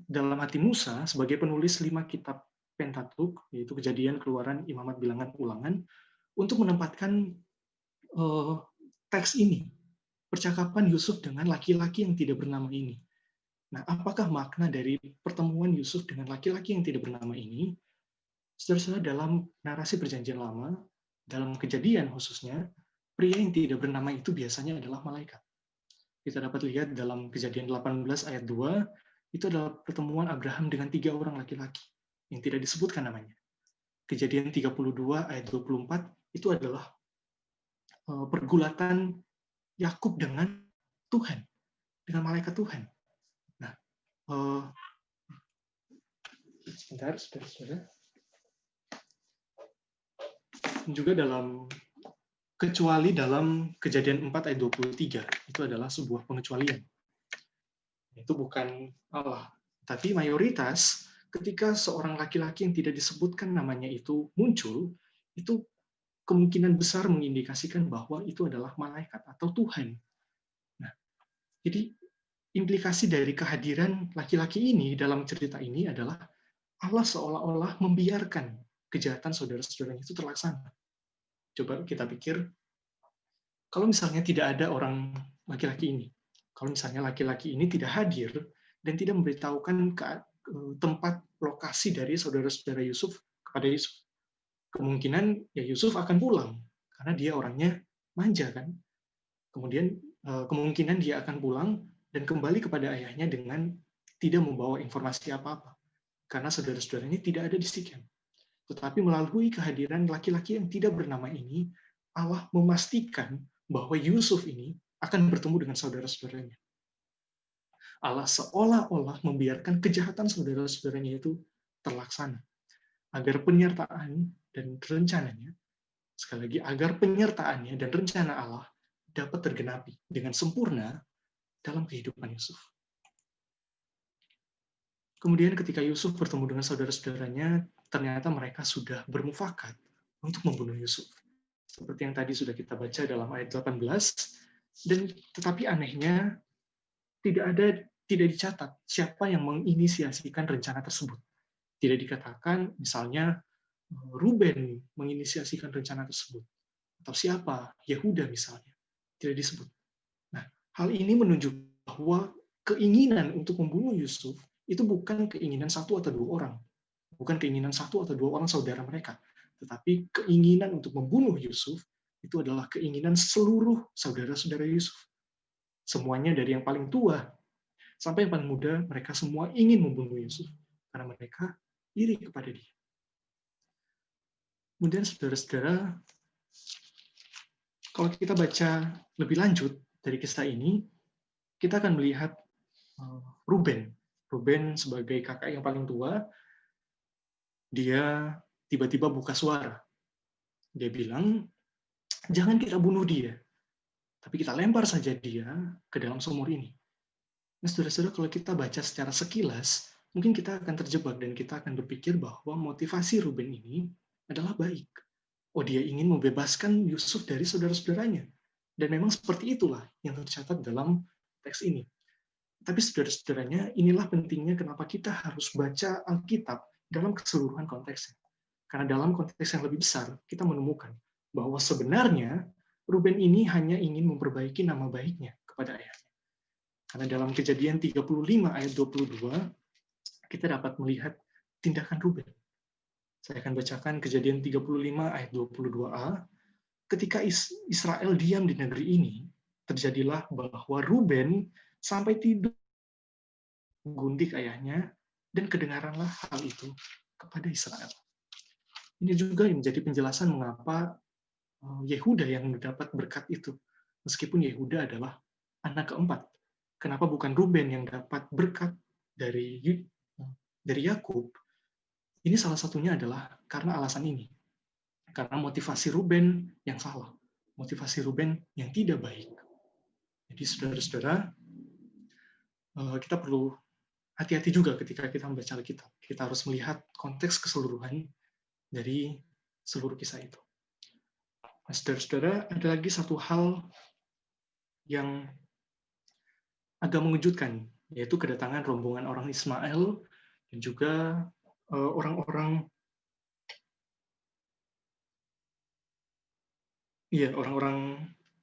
dalam hati Musa sebagai penulis 5 kitab Pentatuk, yaitu Kejadian, Keluaran, Imamat, Bilangan, Ulangan, untuk menempatkan teks ini, percakapan Yusuf dengan laki-laki yang tidak bernama ini. Nah, apakah makna dari pertemuan Yusuf dengan laki-laki yang tidak bernama ini? Saudara-saudara, dalam narasi Perjanjian Lama, dalam Kejadian khususnya, pria yang tidak bernama itu biasanya adalah malaikat. Kita dapat lihat dalam Kejadian 18 ayat 2, itu adalah pertemuan Abraham dengan 3 orang laki-laki yang tidak disebutkan namanya. Kejadian 32 ayat 24, itu adalah pergulatan Yakub dengan Tuhan, dengan malaikat Tuhan. Nah, sebentar, saudara-saudara. Juga kecuali dalam Kejadian 4 ayat 23, itu adalah sebuah pengecualian. Itu bukan Allah. Tapi mayoritas, ketika seorang laki-laki yang tidak disebutkan namanya itu muncul, itu kemungkinan besar mengindikasikan bahwa itu adalah malaikat atau Tuhan. Nah, jadi implikasi dari kehadiran laki-laki ini dalam cerita ini adalah Allah seolah-olah membiarkan kejahatan saudara-saudaranya itu terlaksana. Coba kita pikir, kalau misalnya tidak ada orang laki-laki ini, kalau misalnya laki-laki ini tidak hadir dan tidak memberitahukan tempat lokasi dari saudara-saudara Yusuf kepada Yusuf, kemungkinan ya Yusuf akan pulang karena dia orangnya manja kan. Kemudian kemungkinan dia akan pulang dan kembali kepada ayahnya dengan tidak membawa informasi apa-apa karena saudara-saudaranya tidak ada di Sikem. Tetapi melalui kehadiran laki-laki yang tidak bernama ini, Allah memastikan bahwa Yusuf ini akan bertemu dengan saudara-saudaranya. Allah seolah-olah membiarkan kejahatan saudara-saudaranya itu terlaksana, agar penyertaan dan rencananya, sekali lagi, agar penyertaannya dan rencana Allah dapat tergenapi dengan sempurna dalam kehidupan Yusuf. Kemudian ketika Yusuf bertemu dengan saudara-saudaranya, ternyata mereka sudah bermufakat untuk membunuh Yusuf. Seperti yang tadi sudah kita baca dalam ayat 18, dan tetapi anehnya tidak dicatat siapa yang menginisiasikan rencana tersebut. Tidak dikatakan misalnya Ruben menginisiasikan rencana tersebut, atau siapa, Yehuda misalnya, tidak disebut. Nah, hal ini menunjukkan bahwa keinginan untuk membunuh Yusuf itu bukan keinginan 1 atau 2 orang, bukan keinginan 1 atau 2 orang saudara mereka, tetapi keinginan untuk membunuh Yusuf itu adalah keinginan seluruh saudara-saudara Yusuf. Semuanya dari yang paling tua sampai yang paling muda, mereka semua ingin membunuh Yusuf karena mereka iri kepada dia. Kemudian saudara-saudara, kalau kita baca lebih lanjut dari kisah ini, kita akan melihat Ruben sebagai kakak yang paling tua, dia tiba-tiba buka suara. Dia bilang, jangan kita bunuh dia, tapi kita lempar saja dia ke dalam sumur ini. Nah, saudara-saudara, kalau kita baca secara sekilas, mungkin kita akan terjebak dan kita akan berpikir bahwa motivasi Ruben ini adalah baik. Oh, dia ingin membebaskan Yusuf dari saudara-saudaranya. Dan memang seperti itulah yang tercatat dalam teks ini. Tapi saudara-saudaranya, inilah pentingnya kenapa kita harus baca Alkitab dalam keseluruhan konteksnya. Karena dalam konteks yang lebih besar, kita menemukan bahwa sebenarnya Ruben ini hanya ingin memperbaiki nama baiknya kepada ayahnya. Karena dalam Kejadian 35 ayat 22, kita dapat melihat tindakan Ruben. Saya akan bacakan Kejadian 35 ayat 22a. ketika Israel diam di negeri ini, terjadilah bahwa Ruben sampai tidur gundik ayahnya, dan kedengaranlah hal itu kepada Israel. Ini juga yang menjadi penjelasan mengapa Yehuda yang mendapat berkat itu. Meskipun Yehuda adalah anak keempat. Kenapa bukan Ruben yang dapat berkat dari Yakub? Ini salah satunya adalah karena alasan ini. Karena motivasi Ruben yang salah. Motivasi Ruben yang tidak baik. Jadi saudara-saudara, kita perlu hati-hati juga ketika kita membaca Alkitab. Kita harus melihat konteks keseluruhan dari seluruh kisah itu. Nah, saudara-saudara, ada lagi satu hal yang agak mengejutkan, yaitu kedatangan rombongan orang Ismail dan juga orang-orang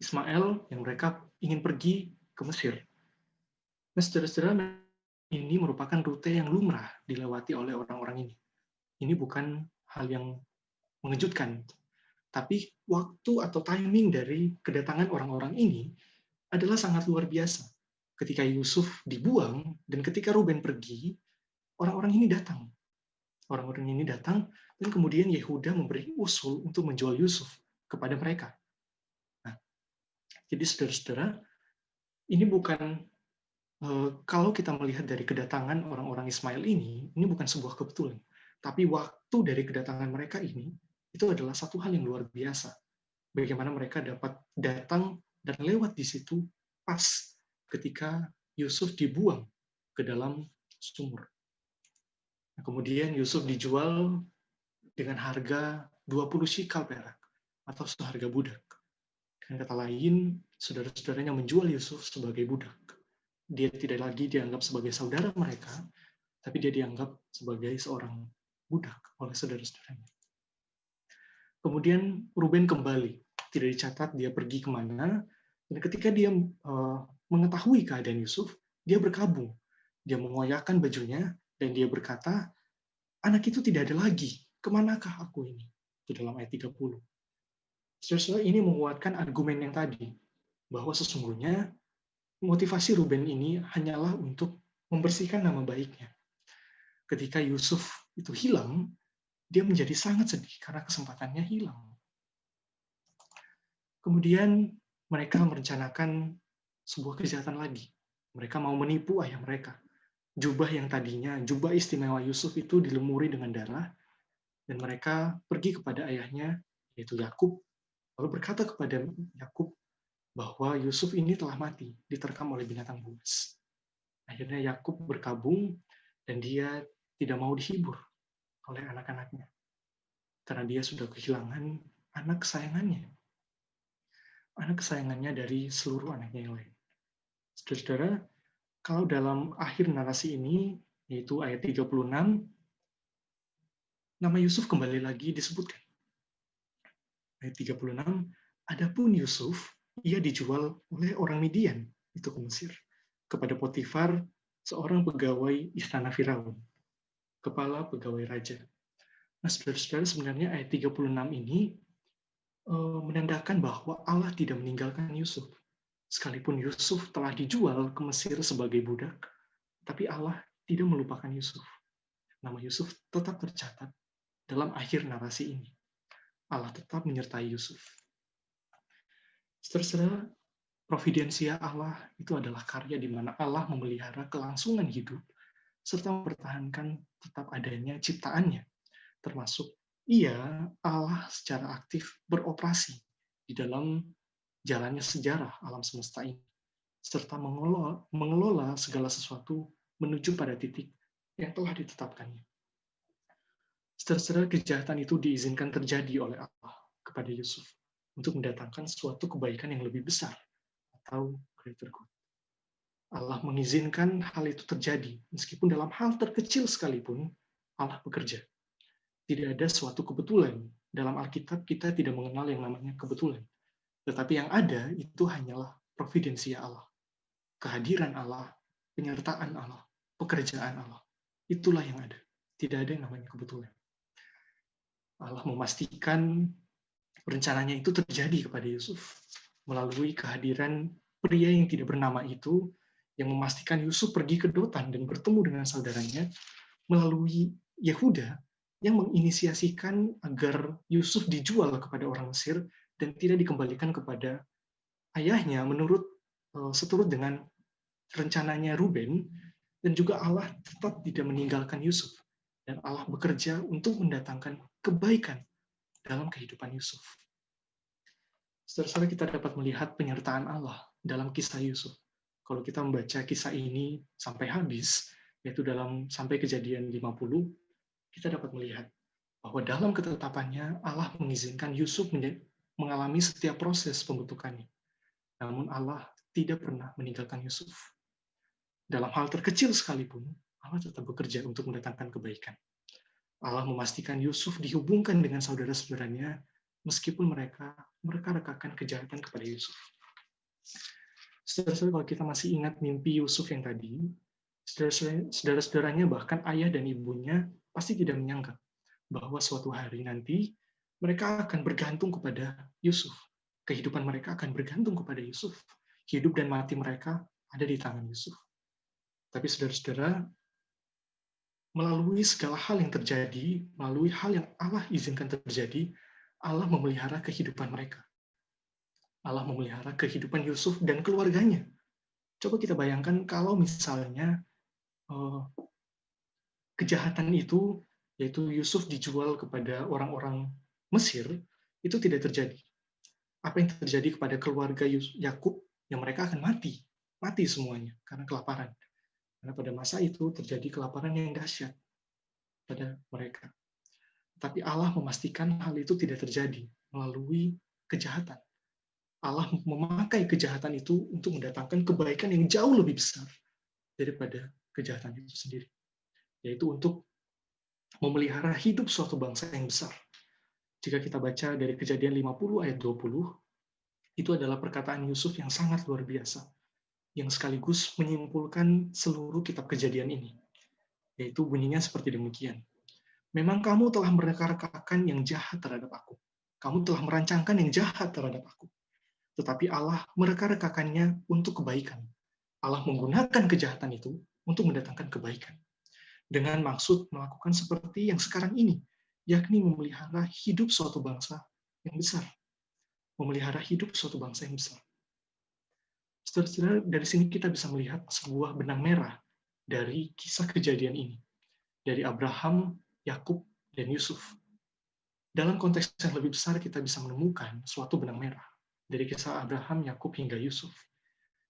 Ismail yang mereka ingin pergi ke Mesir. Nah, saudara-saudara, ini merupakan rute yang lumrah dilewati oleh orang-orang ini. Ini bukan hal yang mengejutkan, tapi waktu atau timing dari kedatangan orang-orang ini adalah sangat luar biasa. Ketika Yusuf dibuang dan ketika Ruben pergi, orang-orang ini datang. Orang-orang ini datang dan kemudian Yehuda memberi usul untuk menjual Yusuf kepada mereka. Nah, jadi saudara-saudara, ini bukan kalau kita melihat dari kedatangan orang-orang Ismail ini bukan sebuah kebetulan. Tapi waktu dari kedatangan mereka ini, itu adalah satu hal yang luar biasa. Bagaimana mereka dapat datang dan lewat di situ pas ketika Yusuf dibuang ke dalam sumur. Nah, kemudian Yusuf dijual dengan harga 20 shikal perak, atau seharga budak. Dengan kata lain, saudara-saudaranya menjual Yusuf sebagai budak. Dia tidak lagi dianggap sebagai saudara mereka, tapi dia dianggap sebagai seorang budak oleh saudara-saudaranya. Kemudian Ruben kembali, tidak dicatat dia pergi kemana, dan ketika dia mengetahui keadaan Yusuf, dia berkabung. Dia mengoyakkan bajunya, dan dia berkata, anak itu tidak ada lagi, kemanakah aku ini? Itu dalam ayat 30. Saudara-saudara, ini menguatkan argumen yang tadi, bahwa sesungguhnya motivasi Ruben ini hanyalah untuk membersihkan nama baiknya. Ketika Yusuf itu hilang, dia menjadi sangat sedih karena kesempatannya hilang. Kemudian mereka merencanakan sebuah kejahatan lagi. Mereka mau menipu ayah mereka. Jubah yang tadinya, jubah istimewa Yusuf itu dilumuri dengan darah, dan mereka pergi kepada ayahnya, yaitu Yakub, lalu berkata kepada Yakub bahwa Yusuf ini telah mati, diterkam oleh binatang buas. Akhirnya Yakub berkabung, dan dia tidak mau dihibur oleh anak-anaknya, karena dia sudah kehilangan anak kesayangannya. Anak kesayangannya dari seluruh anaknya yang lain. Saudara-saudara, kalau dalam akhir narasi ini, yaitu ayat 36, nama Yusuf kembali lagi disebutkan. Ayat 36, adapun Yusuf, ia dijual oleh orang Midian, itu ke Mesir, kepada Potifar, seorang pegawai istana Firaun, kepala pegawai raja. Nah, saudara-saudara, sebenarnya ayat 36 ini menandakan bahwa Allah tidak meninggalkan Yusuf. Sekalipun Yusuf telah dijual ke Mesir sebagai budak, tapi Allah tidak melupakan Yusuf. Nama Yusuf tetap tercatat dalam akhir narasi ini. Allah tetap menyertai Yusuf. Saudara-saudara, providensia Allah itu adalah karya di mana Allah memelihara kelangsungan hidup serta mempertahankan tetap adanya ciptaannya, termasuk Allah secara aktif beroperasi di dalam jalannya sejarah alam semesta ini, serta mengelola segala sesuatu menuju pada titik yang telah ditetapkannya. Saudara-saudara, kejahatan itu diizinkan terjadi oleh Allah kepada Yusuf untuk mendatangkan suatu kebaikan yang lebih besar atau greater good. Allah mengizinkan hal itu terjadi, meskipun dalam hal terkecil sekalipun Allah bekerja. Tidak ada suatu kebetulan. Dalam Alkitab kita tidak mengenal yang namanya kebetulan. Tetapi yang ada itu hanyalah providensia Allah. Kehadiran Allah, penyertaan Allah, pekerjaan Allah. Itulah yang ada. Tidak ada yang namanya kebetulan. Allah memastikan rencananya itu terjadi kepada Yusuf melalui kehadiran pria yang tidak bernama itu, yang memastikan Yusuf pergi ke Dotan dan bertemu dengan saudaranya, melalui Yehuda yang menginisiasikan agar Yusuf dijual kepada orang Mesir dan tidak dikembalikan kepada ayahnya seturut dengan rencananya Ruben, dan juga Allah tetap tidak meninggalkan Yusuf, dan Allah bekerja untuk mendatangkan kebaikan dalam kehidupan Yusuf. Saudara-saudara, kita dapat melihat penyertaan Allah dalam kisah Yusuf. Kalau kita membaca kisah ini sampai habis, yaitu sampai kejadian 50, kita dapat melihat bahwa dalam ketetapannya Allah mengizinkan Yusuf mengalami setiap proses pembentukannya. Namun Allah tidak pernah meninggalkan Yusuf. Dalam hal terkecil sekalipun, Allah tetap bekerja untuk mendatangkan kebaikan. Allah memastikan Yusuf dihubungkan dengan saudara-saudaranya, meskipun mereka mereka-rekakan kejahatan kepada Yusuf. Saudara-saudara, kalau kita masih ingat mimpi Yusuf yang tadi, saudara-saudaranya, bahkan ayah dan ibunya, pasti tidak menyangka bahwa suatu hari nanti mereka akan bergantung kepada Yusuf. Kehidupan mereka akan bergantung kepada Yusuf. Hidup dan mati mereka ada di tangan Yusuf. Tapi saudara-saudara, melalui segala hal yang terjadi, melalui hal yang Allah izinkan terjadi, Allah memelihara kehidupan mereka. Allah memelihara kehidupan Yusuf dan keluarganya. Coba kita bayangkan kalau misalnya kejahatan itu, yaitu Yusuf dijual kepada orang-orang Mesir, itu tidak terjadi. Apa yang terjadi kepada keluarga Yakub, yang mereka akan mati semuanya karena kelaparan. Karena pada masa itu terjadi kelaparan yang dahsyat pada mereka. Tapi Allah memastikan hal itu tidak terjadi melalui kejahatan. Allah memakai kejahatan itu untuk mendatangkan kebaikan yang jauh lebih besar daripada kejahatan itu sendiri. Yaitu untuk memelihara hidup suatu bangsa yang besar. Jika kita baca dari Kejadian 50 ayat 20, itu adalah perkataan Yusuf yang sangat luar biasa, yang sekaligus menyimpulkan seluruh kitab Kejadian ini. Yaitu bunyinya seperti demikian. Memang kamu telah mereka-rekakan yang jahat terhadap aku. Kamu telah merancangkan yang jahat terhadap aku. Tetapi Allah mereka-rekakannya untuk kebaikan. Allah menggunakan kejahatan itu untuk mendatangkan kebaikan. Dengan maksud melakukan seperti yang sekarang ini, yakni memelihara hidup suatu bangsa yang besar. Memelihara hidup suatu bangsa yang besar. Saudara-saudara, dari sini kita bisa melihat sebuah benang merah dari kisah kejadian ini. Dari Abraham, Yakub, dan Yusuf. Dalam konteks yang lebih besar, kita bisa menemukan suatu benang merah dari kisah Abraham, Yakub, hingga Yusuf.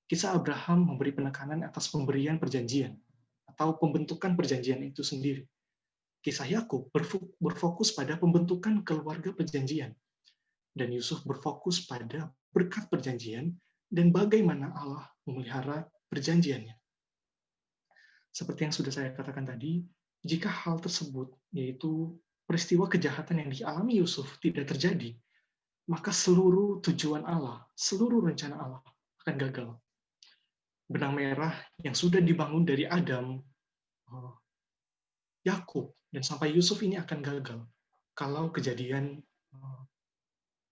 Kisah Abraham memberi penekanan atas pemberian perjanjian atau pembentukan perjanjian itu sendiri. Kisah Yakub berfokus pada pembentukan keluarga perjanjian, dan Yusuf berfokus pada berkat perjanjian dan bagaimana Allah memelihara perjanjiannya. Seperti yang sudah saya katakan tadi, jika hal tersebut, yaitu peristiwa kejahatan yang dialami Yusuf, tidak terjadi, maka seluruh tujuan Allah, seluruh rencana Allah akan gagal. Benang merah yang sudah dibangun dari Adam, Yakub, dan sampai Yusuf ini akan gagal kalau kejadian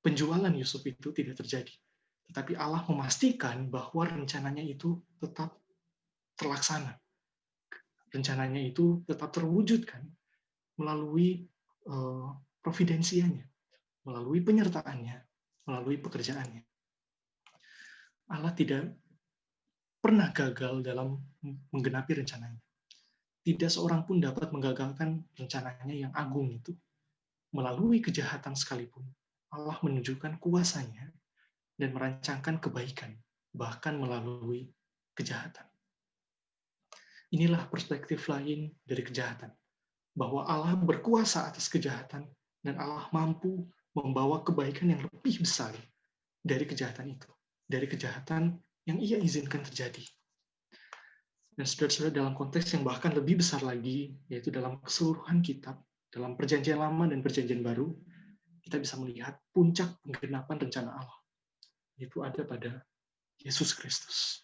penjualan Yusuf itu tidak terjadi. Tetapi Allah memastikan bahwa rencananya itu tetap terlaksana. Rencananya itu tetap terwujudkan melalui providensianya, melalui penyertaannya, melalui pekerjaannya. Allah tidak pernah gagal dalam menggenapi rencananya. Tidak seorang pun dapat menggagalkan rencananya yang agung itu. Melalui kejahatan sekalipun, Allah menunjukkan kuasanya dan merancangkan kebaikan, bahkan melalui kejahatan. Inilah perspektif lain dari kejahatan, bahwa Allah berkuasa atas kejahatan dan Allah mampu membawa kebaikan yang lebih besar dari kejahatan itu, dari kejahatan yang Ia izinkan terjadi. Dan saudara-saudara, dalam konteks yang bahkan lebih besar lagi, yaitu dalam keseluruhan kitab, dalam Perjanjian Lama dan Perjanjian Baru, kita bisa melihat puncak penggenapan rencana Allah, yaitu ada pada Yesus Kristus.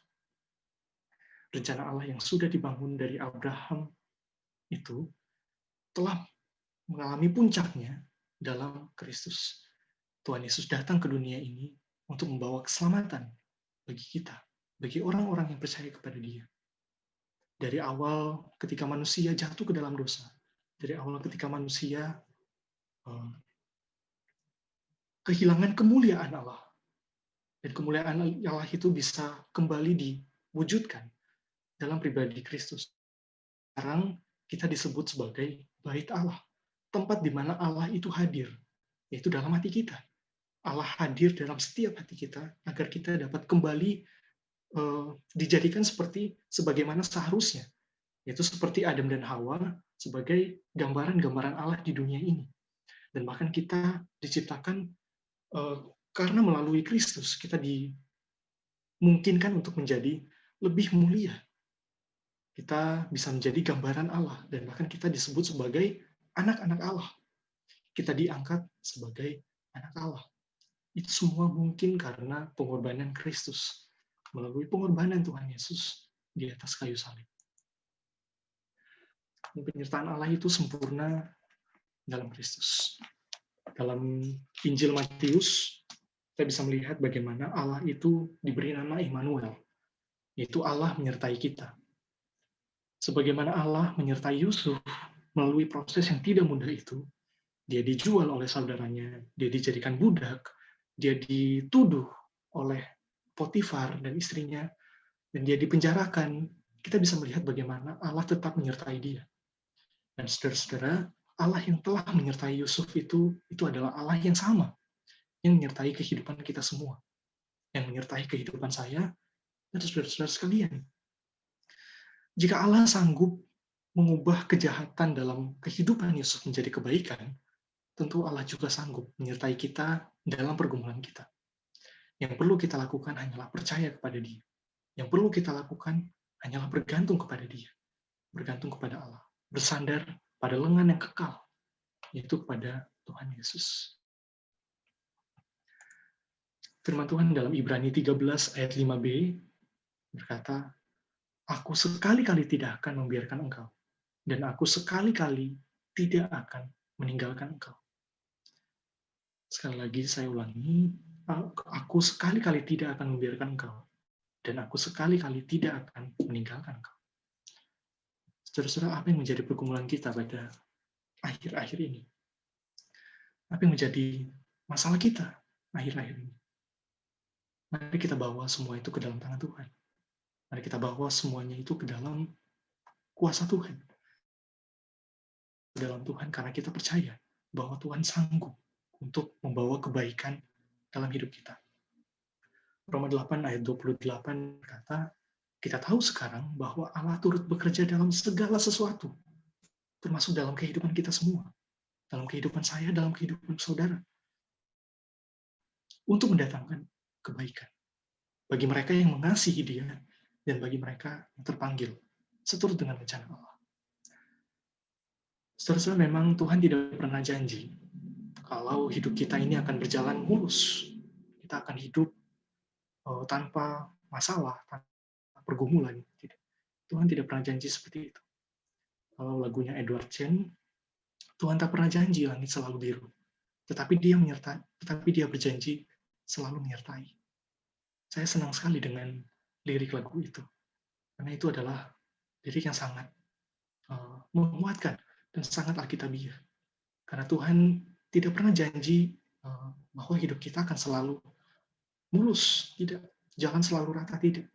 Rencana Allah yang sudah dibangun dari Abraham itu telah mengalami puncaknya dalam Kristus. Tuhan Yesus datang ke dunia ini untuk membawa keselamatan bagi kita, bagi orang-orang yang percaya kepada Dia. Dari awal ketika manusia jatuh ke dalam dosa, dari awal ketika manusia kehilangan kemuliaan Allah, dan kemuliaan Allah itu bisa kembali diwujudkan dalam pribadi Kristus. Sekarang kita disebut sebagai bait Allah, tempat di mana Allah itu hadir, yaitu dalam hati kita. Allah hadir dalam setiap hati kita agar kita dapat kembali dijadikan sebagaimana seharusnya, yaitu seperti Adam dan Hawa sebagai gambaran-gambaran Allah di dunia ini. Dan bahkan kita diciptakan karena melalui Kristus kita dimungkinkan untuk menjadi lebih mulia. Kita bisa menjadi gambaran Allah dan bahkan kita disebut sebagai anak-anak Allah. Kita diangkat sebagai anak Allah. Itu semua mungkin karena pengorbanan Kristus, melalui pengorbanan Tuhan Yesus di atas kayu salib. Penyertaan Allah itu sempurna dalam Kristus. Dalam Injil Matius, kita bisa melihat bagaimana Allah itu diberi nama Immanuel, yaitu Allah menyertai kita. Sebagaimana Allah menyertai Yusuf melalui proses yang tidak mudah itu, dia dijual oleh saudaranya, dia dijadikan budak, dia dituduh oleh Potifar dan istrinya, dan dia dipenjarakan. Kita bisa melihat bagaimana Allah tetap menyertai dia. Dan saudara-saudara, Allah yang telah menyertai Yusuf itu adalah Allah yang sama, yang menyertai kehidupan kita semua, yang menyertai kehidupan saya dan saudara-saudara sekalian. Jika Allah sanggup mengubah kejahatan dalam kehidupan Yusuf menjadi kebaikan, tentu Allah juga sanggup menyertai kita dalam pergumulan kita. Yang perlu kita lakukan hanyalah percaya kepada Dia. Yang perlu kita lakukan hanyalah bergantung kepada Dia, bergantung kepada Allah, bersandar pada lengan yang kekal, yaitu kepada Tuhan Yesus. Firman Tuhan dalam Ibrani 13 ayat 5b berkata, "Aku sekali-kali tidak akan membiarkan engkau, dan aku sekali-kali tidak akan meninggalkan engkau." Sekali lagi saya ulangi, aku sekali-kali tidak akan membiarkan engkau, dan aku sekali-kali tidak akan meninggalkan engkau. Saudara-saudara, apa yang menjadi pergumulan kita pada akhir-akhir ini? Apa yang menjadi masalah kita akhir-akhir ini? Mari kita bawa semua itu ke dalam tangan Tuhan. Mari kita bawa semuanya itu ke dalam kuasa Tuhan. Ke dalam Tuhan karena kita percaya bahwa Tuhan sanggup untuk membawa kebaikan dalam hidup kita. Roma 8 ayat 28 kata, kita tahu sekarang bahwa Allah turut bekerja dalam segala sesuatu, termasuk dalam kehidupan kita semua, dalam kehidupan saya, dalam kehidupan saudara, untuk mendatangkan kebaikan bagi mereka yang mengasihi Dia dan bagi mereka yang terpanggil seturut dengan rencana Allah. Saudara-saudara, memang Tuhan tidak pernah janji kalau hidup kita ini akan berjalan mulus. Kita akan hidup tanpa masalah, tanpa pergumulan. Tuhan tidak pernah janji seperti itu. Kalau lagunya Edward Chen, Tuhan tak pernah janji langit selalu biru, tetapi Dia berjanji selalu menyertai. Saya senang sekali dengan lirik lagu itu, karena itu adalah lirik yang sangat menguatkan dan sangat alkitabiah. Karena Tuhan tidak pernah janji bahwa hidup kita akan selalu mulus, tidak, jalan selalu rata, tidak.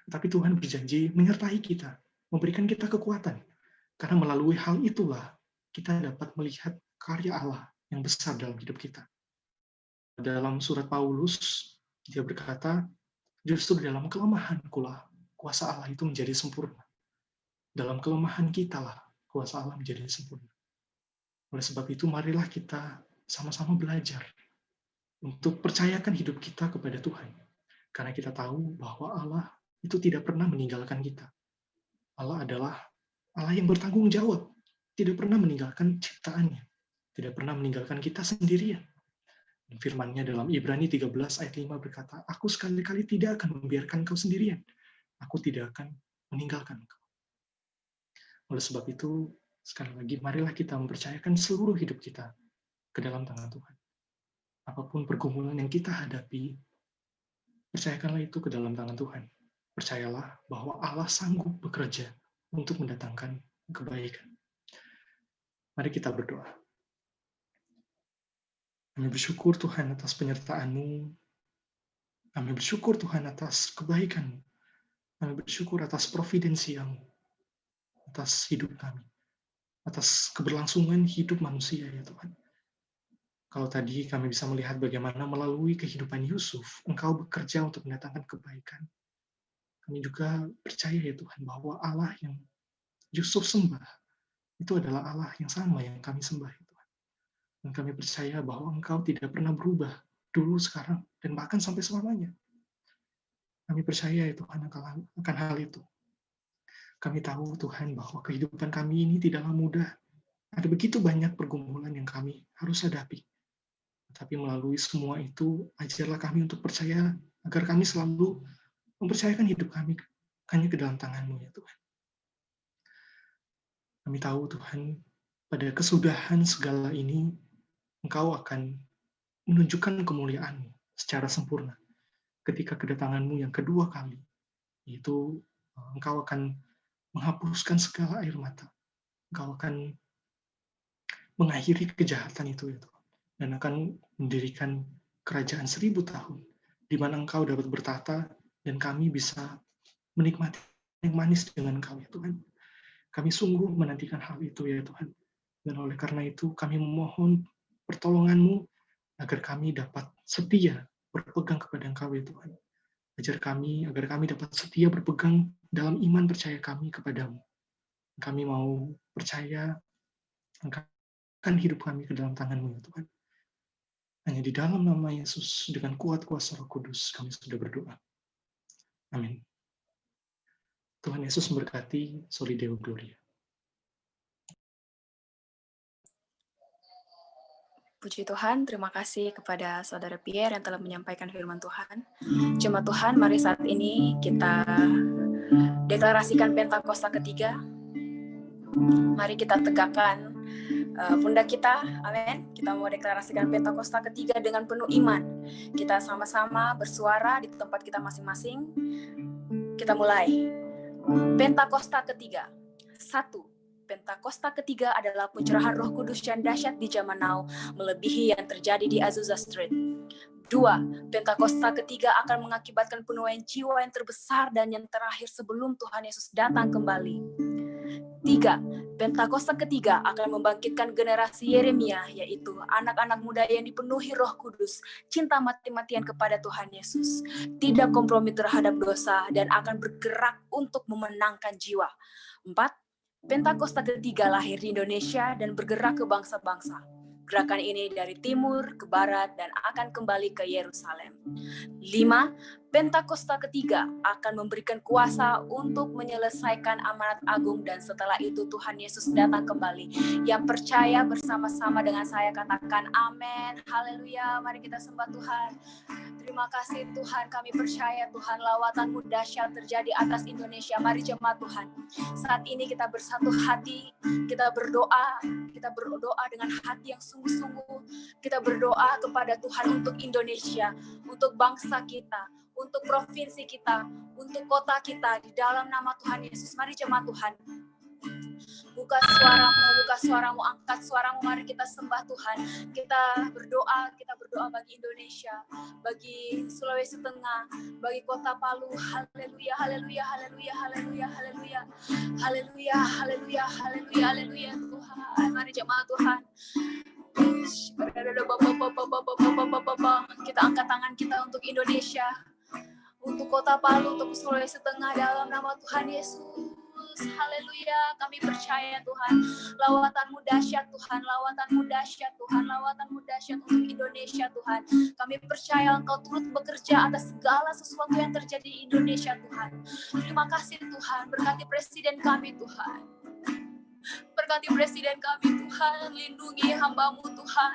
Tapi Tuhan berjanji menyertai kita, memberikan kita kekuatan. Karena melalui hal itulah kita dapat melihat karya Allah yang besar dalam hidup kita. Dalam surat Paulus, dia berkata, justru dalam kelemahanku lah kuasa Allah itu menjadi sempurna. Dalam kelemahan kita lah kuasa Allah menjadi sempurna. Oleh sebab itu, marilah kita sama-sama belajar untuk percayakan hidup kita kepada Tuhan. Karena kita tahu bahwa Allah itu tidak pernah meninggalkan kita. Allah adalah Allah yang bertanggung jawab, tidak pernah meninggalkan ciptaannya, tidak pernah meninggalkan kita sendirian. Firman-Nya dalam Ibrani 13 ayat 5 berkata, "Aku sekali-kali tidak akan membiarkan kau sendirian. Aku tidak akan meninggalkan kau." Oleh sebab itu, sekali lagi, marilah kita mempercayakan seluruh hidup kita ke dalam tangan Tuhan. apapun pergumulan yang kita hadapi, percayakanlah itu ke dalam tangan Tuhan. Percayalah bahwa Allah sanggup bekerja untuk mendatangkan kebaikan. Mari kita berdoa. Kami bersyukur Tuhan atas penyertaan-Mu. Kami bersyukur Tuhan atas kebaikan-Mu. Kami bersyukur atas providensi-Mu, atas hidup kami, atas keberlangsungan hidup manusia ya Tuhan. Kalau tadi kami bisa melihat bagaimana melalui kehidupan Yusuf, Engkau bekerja untuk mendatangkan kebaikan. Kami juga percaya ya Tuhan bahwa Allah yang Yusuf sembah, itu adalah Allah yang sama yang kami sembah ya Tuhan. Dan kami percaya bahwa Engkau tidak pernah berubah dulu, sekarang, dan bahkan sampai selamanya. Kami percaya ya Tuhan akan hal itu. Kami tahu Tuhan bahwa kehidupan kami ini tidaklah mudah. Ada begitu banyak pergumulan yang kami harus hadapi. Tapi melalui semua itu, ajarlah kami untuk percaya agar kami selalu mempercayakan hidup kami hanya ke dalam tangan-Mu ya Tuhan. Kami tahu Tuhan, pada kesudahan segala ini, Engkau akan menunjukkan kemuliaan-Mu secara sempurna. Ketika kedatangan-Mu yang kedua kali, yaitu Engkau akan menghapuskan segala air mata. Engkau akan mengakhiri kejahatan itu ya Tuhan. Dan akan mendirikan kerajaan 1000 tahun, di mana Engkau dapat bertata dan kami bisa menikmati yang manis dengan Engkau ya Tuhan. Kami sungguh menantikan hal itu ya Tuhan. Dan oleh karena itu kami memohon pertolongan-Mu agar kami dapat setia berpegang kepada Engkau ya Tuhan. Ajar kami agar kami dapat setia berpegang dalam iman percaya kami kepadamu. Kami mau percaya akan hidup kami ke dalam tangan-Mu ya Tuhan. Hanya di dalam nama Yesus dengan kuat kuasa Roh Kudus kami sudah berdoa. Amin. Tuhan Yesus memberkati. Soli Deo Gloria. Puji Tuhan, terima kasih kepada Saudara Pierre yang telah menyampaikan firman Tuhan. Jemaat Tuhan, mari saat ini kita deklarasikan Pentakosta ketiga. Mari kita tegakkan pundak kita, amin. Kita mau deklarasikan Pentakosta ketiga dengan penuh iman. Kita sama-sama bersuara di tempat kita masing-masing. Kita mulai. Pentakosta ketiga. 1. Pentakosta ketiga adalah pencurahan Roh Kudus yang dahsyat di zaman now, melebihi yang terjadi di Azusa Street. 2. Pentakosta ketiga akan mengakibatkan penuaian jiwa yang terbesar dan yang terakhir sebelum Tuhan Yesus datang kembali. 3. Pentakosta ketiga akan membangkitkan generasi Yeremia, yaitu anak-anak muda yang dipenuhi Roh Kudus, cinta mati-matian kepada Tuhan Yesus, tidak kompromi terhadap dosa, dan akan bergerak untuk memenangkan jiwa. 4. Pentakosta ketiga lahir di Indonesia dan bergerak ke bangsa-bangsa. Gerakan ini dari timur ke barat dan akan kembali ke Yerusalem. 5. Pentakosta ketiga akan memberikan kuasa untuk menyelesaikan amanat agung dan setelah itu Tuhan Yesus datang kembali. Yang percaya bersama-sama dengan saya katakan amin. Haleluya. Mari kita sembah Tuhan. Terima kasih Tuhan, kami percaya Tuhan lawatan-Mu dahsyat terjadi atas Indonesia. Mari jemaat Tuhan, saat ini kita bersatu hati, kita berdoa dengan hati yang sungguh-sungguh. Kita berdoa kepada Tuhan untuk Indonesia, untuk bangsa kita, untuk provinsi kita, untuk kota kita, di dalam nama Tuhan Yesus. Mari jemaat Tuhan, buka suaramu, angkat suaramu, mari kita sembah Tuhan. Kita berdoa bagi Indonesia, bagi Sulawesi Tengah, bagi kota Palu. Haleluya, haleluya, haleluya, haleluya, haleluya, haleluya, haleluya, haleluya, haleluya Tuhan. Mari jemaat Tuhan. Kita angkat tangan kita untuk Indonesia, untuk kota Palu, untuk Sulawesi Tengah dalam nama Tuhan Yesus. Haleluya, kami percaya Tuhan, lawatan-Mu dahsyat Tuhan, lawatan-Mu dahsyat Tuhan, lawatan-Mu dahsyat untuk Indonesia Tuhan. Kami percaya Engkau turut bekerja atas segala sesuatu yang terjadi di Indonesia Tuhan. Terima kasih Tuhan, berkati presiden kami Tuhan. Berkati presiden kami Tuhan, lindungi hamba-Mu Tuhan.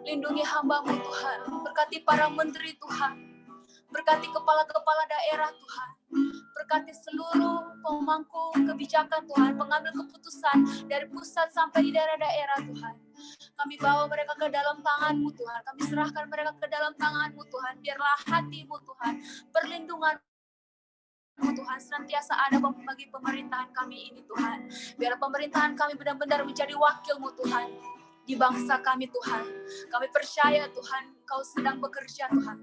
Lindungi hamba-Mu Tuhan, berkati para menteri Tuhan. Berkati kepala-kepala daerah Tuhan. Berkati seluruh pemangku kebijakan Tuhan, pengambil keputusan dari pusat sampai di daerah-daerah Tuhan. Kami bawa mereka ke dalam tangan-Mu Tuhan. Kami serahkan mereka ke dalam tangan-Mu Tuhan. Biarlah hati-Mu Tuhan, perlindungan Tuhan senantiasa ada bagi pemerintahan kami ini Tuhan. Biar pemerintahan kami benar-benar menjadi wakil-Mu Tuhan di bangsa kami Tuhan. Kami percaya Tuhan, Kau sedang bekerja Tuhan.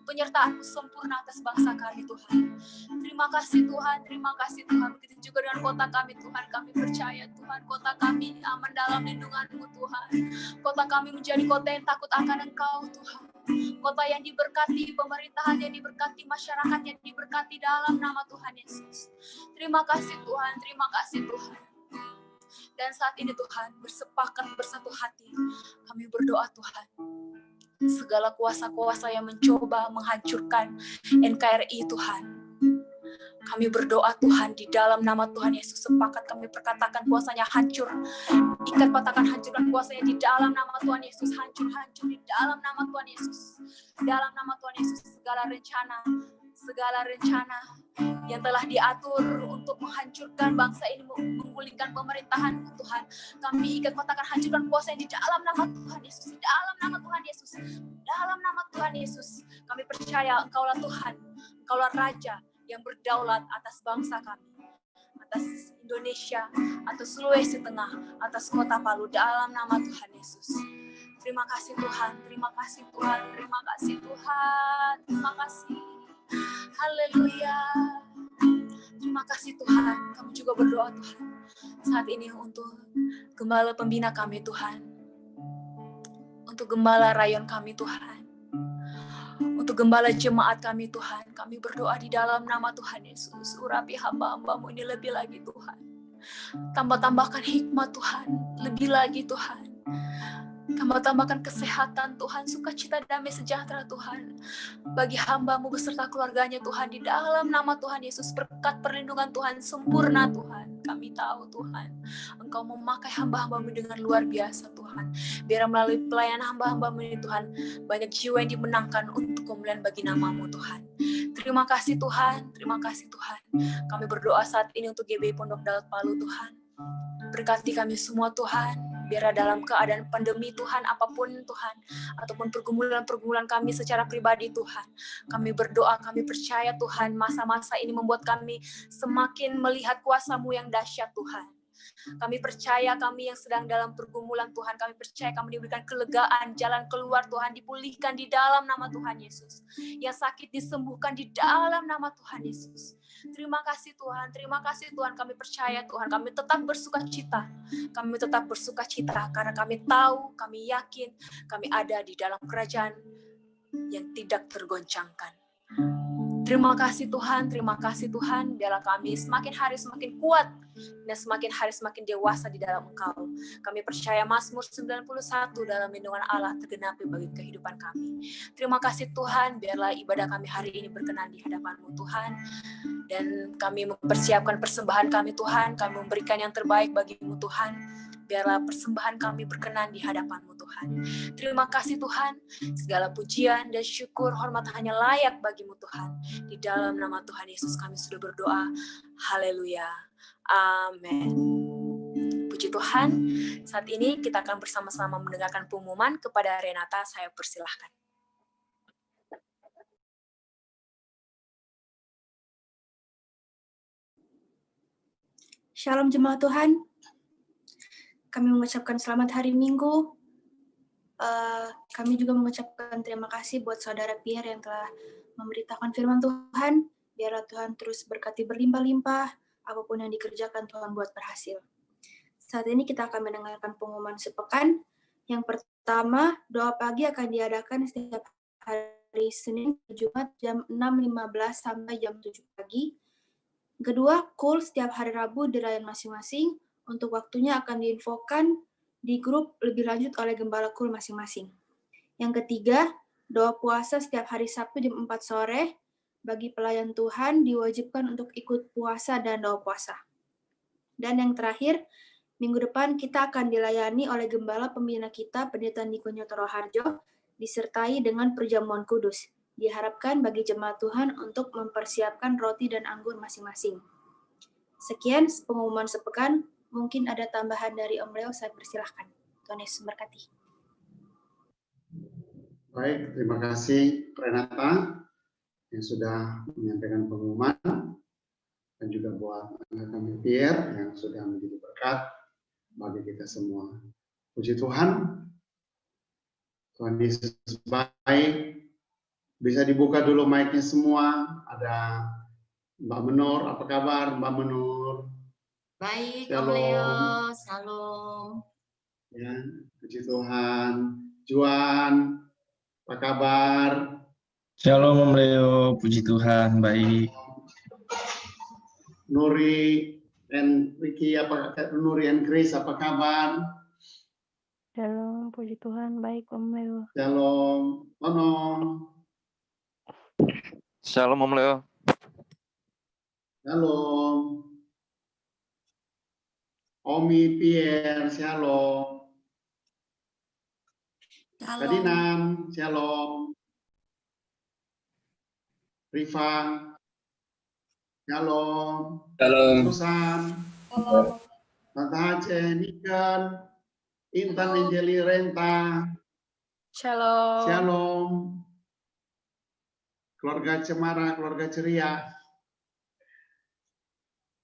Penyertaan-Mu sempurna atas bangsa kami Tuhan. Terima kasih Tuhan, terima kasih Tuhan. Begitu juga dengan kota kami Tuhan. Kami percaya Tuhan, kota kami aman dalam lindungan-Mu Tuhan. Kota kami menjadi kota yang takut akan Engkau Tuhan. Kota yang diberkati, pemerintahan yang diberkati, masyarakat yang diberkati dalam nama Tuhan Yesus. Terima kasih Tuhan, terima kasih Tuhan. Dan saat ini Tuhan, bersepakat bersatu hati, kami berdoa Tuhan. Segala kuasa-kuasa yang mencoba menghancurkan NKRI Tuhan, kami berdoa Tuhan di dalam nama Tuhan Yesus. Sepakat kami perkatakan kuasanya hancur. Ikat patahkan hancurkan kuasanya di dalam nama Tuhan Yesus. Hancur di dalam nama Tuhan Yesus. Dalam nama Tuhan Yesus segala rencana yang telah diatur untuk menghancurkan bangsa ini, menggulingkan pemerintahan Tuhan. Kami ikat patahkan hancurkan kuasanya di dalam nama Tuhan Yesus. Di dalam nama Tuhan Yesus. Dalam nama Tuhan Yesus. Kami percaya Engkaulah Tuhan. Engkaulah Raja yang berdaulat atas bangsa kami, atas Indonesia, atas Sulawesi Tengah, atas kota Palu, dalam nama Tuhan Yesus. Terima kasih Tuhan, terima kasih Tuhan, terima kasih Tuhan, terima kasih. Haleluya. Terima kasih Tuhan, kami juga berdoa Tuhan, saat ini untuk gembala pembina kami Tuhan, untuk gembala rayon kami Tuhan, untuk gembala jemaat kami Tuhan. Kami berdoa di dalam nama Tuhan Yesus. Urapi hamba-hamba-Mu ini lebih lagi Tuhan. Tambahkan hikmat Tuhan, lebih lagi Tuhan. Tambahkan kesehatan Tuhan, sukacita, damai sejahtera Tuhan. Bagi hamba-Mu beserta keluarganya Tuhan, di dalam nama Tuhan Yesus, berkat perlindungan Tuhan sempurna Tuhan. Kami tahu Tuhan, Engkau memakai hamba-hamba-Mu dengan luar biasa Tuhan. Biar melalui pelayanan hamba-hamba-Mu ini Tuhan, banyak jiwa yang dimenangkan untuk kemuliaan bagi nama-Mu Tuhan. Terima kasih Tuhan, terima kasih Tuhan. Kami berdoa saat ini untuk GBI Pondok Daud Palu Tuhan. Berkati kami semua Tuhan. Biar dalam keadaan pandemi Tuhan, apapun Tuhan, ataupun pergumulan-pergumulan kami secara pribadi Tuhan, kami berdoa, kami percaya Tuhan, masa-masa ini membuat kami semakin melihat kuasa-Mu yang dahsyat Tuhan. Kami percaya kami yang sedang dalam pergumulan Tuhan, kami percaya kami diberikan kelegaan, jalan keluar Tuhan, dipulihkan di dalam nama Tuhan Yesus. Yang sakit disembuhkan di dalam nama Tuhan Yesus. Terima kasih Tuhan, kami percaya Tuhan, kami tetap bersuka cita, karena kami tahu, kami yakin, kami ada di dalam kerajaan yang tidak tergoncangkan. Terima kasih Tuhan, biarlah kami semakin hari semakin kuat, dan semakin hari semakin dewasa di dalam Engkau. Kami percaya Mazmur 91 dalam lindungan Allah tergenapi bagi kehidupan kami. Terima kasih Tuhan, biarlah ibadah kami hari ini berkenan di hadapan-Mu Tuhan, dan kami mempersiapkan persembahan kami Tuhan, kami memberikan yang terbaik bagi-Mu Tuhan. Biarlah persembahan kami berkenan di hadapan-Mu Tuhan. Terima kasih Tuhan, segala pujian dan syukur hormat hanya layak bagi-Mu Tuhan. Di dalam nama Tuhan Yesus kami sudah berdoa. Haleluya. Amin. Puji Tuhan, saat ini kita akan bersama-sama mendengarkan pengumuman. Kepada Renata, saya persilahkan. Shalom jemaat Tuhan. Kami mengucapkan selamat hari Minggu. Kami juga mengucapkan terima kasih buat Saudara Pierre yang telah memberitakan firman Tuhan. Biarlah Tuhan terus berkati berlimpah-limpah, apapun yang dikerjakan Tuhan buat berhasil. Saat ini kita akan mendengarkan pengumuman sepekan. Yang pertama, doa pagi akan diadakan setiap hari Senin ke Jumat jam 6.15 sampai jam 7 pagi. Kedua, KUL setiap hari Rabu di rayon masing-masing. Untuk waktunya akan diinfokan di grup lebih lanjut oleh gembala KUL masing-masing. Yang ketiga, doa puasa setiap hari Sabtu jam 4 sore. Bagi pelayan Tuhan diwajibkan untuk ikut puasa dan doa puasa. Dan yang terakhir, minggu depan kita akan dilayani oleh gembala pembina kita, Pendeta Niko Nyotoro Harjo, disertai dengan perjamuan kudus. Diharapkan bagi jemaat Tuhan untuk mempersiapkan roti dan anggur masing-masing. Sekian pengumuman sepekan. Mungkin ada tambahan dari Om Leo, saya persilahkan. Tuhan Yesus memberkati. Baik, terima kasih Renata yang sudah menyampaikan pengumuman, dan juga buat kami Pierre yang sudah menjadi berkat bagi kita semua. Puji Tuhan, Tuhan Yesus baik. Bisa dibuka dulu mic-nya semua. Ada Mbak Menur, apa kabar Mbak Menur? Baik, Om Shalom. Leo, salam. Ya, puji Tuhan. Juan, apa kabar? Shalom Om Leo, puji Tuhan, baik. Nuri dan Ricky, Nuri and Chris, apa kabar? Shalom, puji Tuhan, baik Om Leo. Shalom. Ono. Shalom Om Leo. Shalom. Omi Pierre, shalom. Kadinam, shalom. Riva, shalom. Shalom. Susan, Tante Aceh, Niken, Intan Angeli Renta, Shalom. shalom. Keluarga Cemara, keluarga ceria.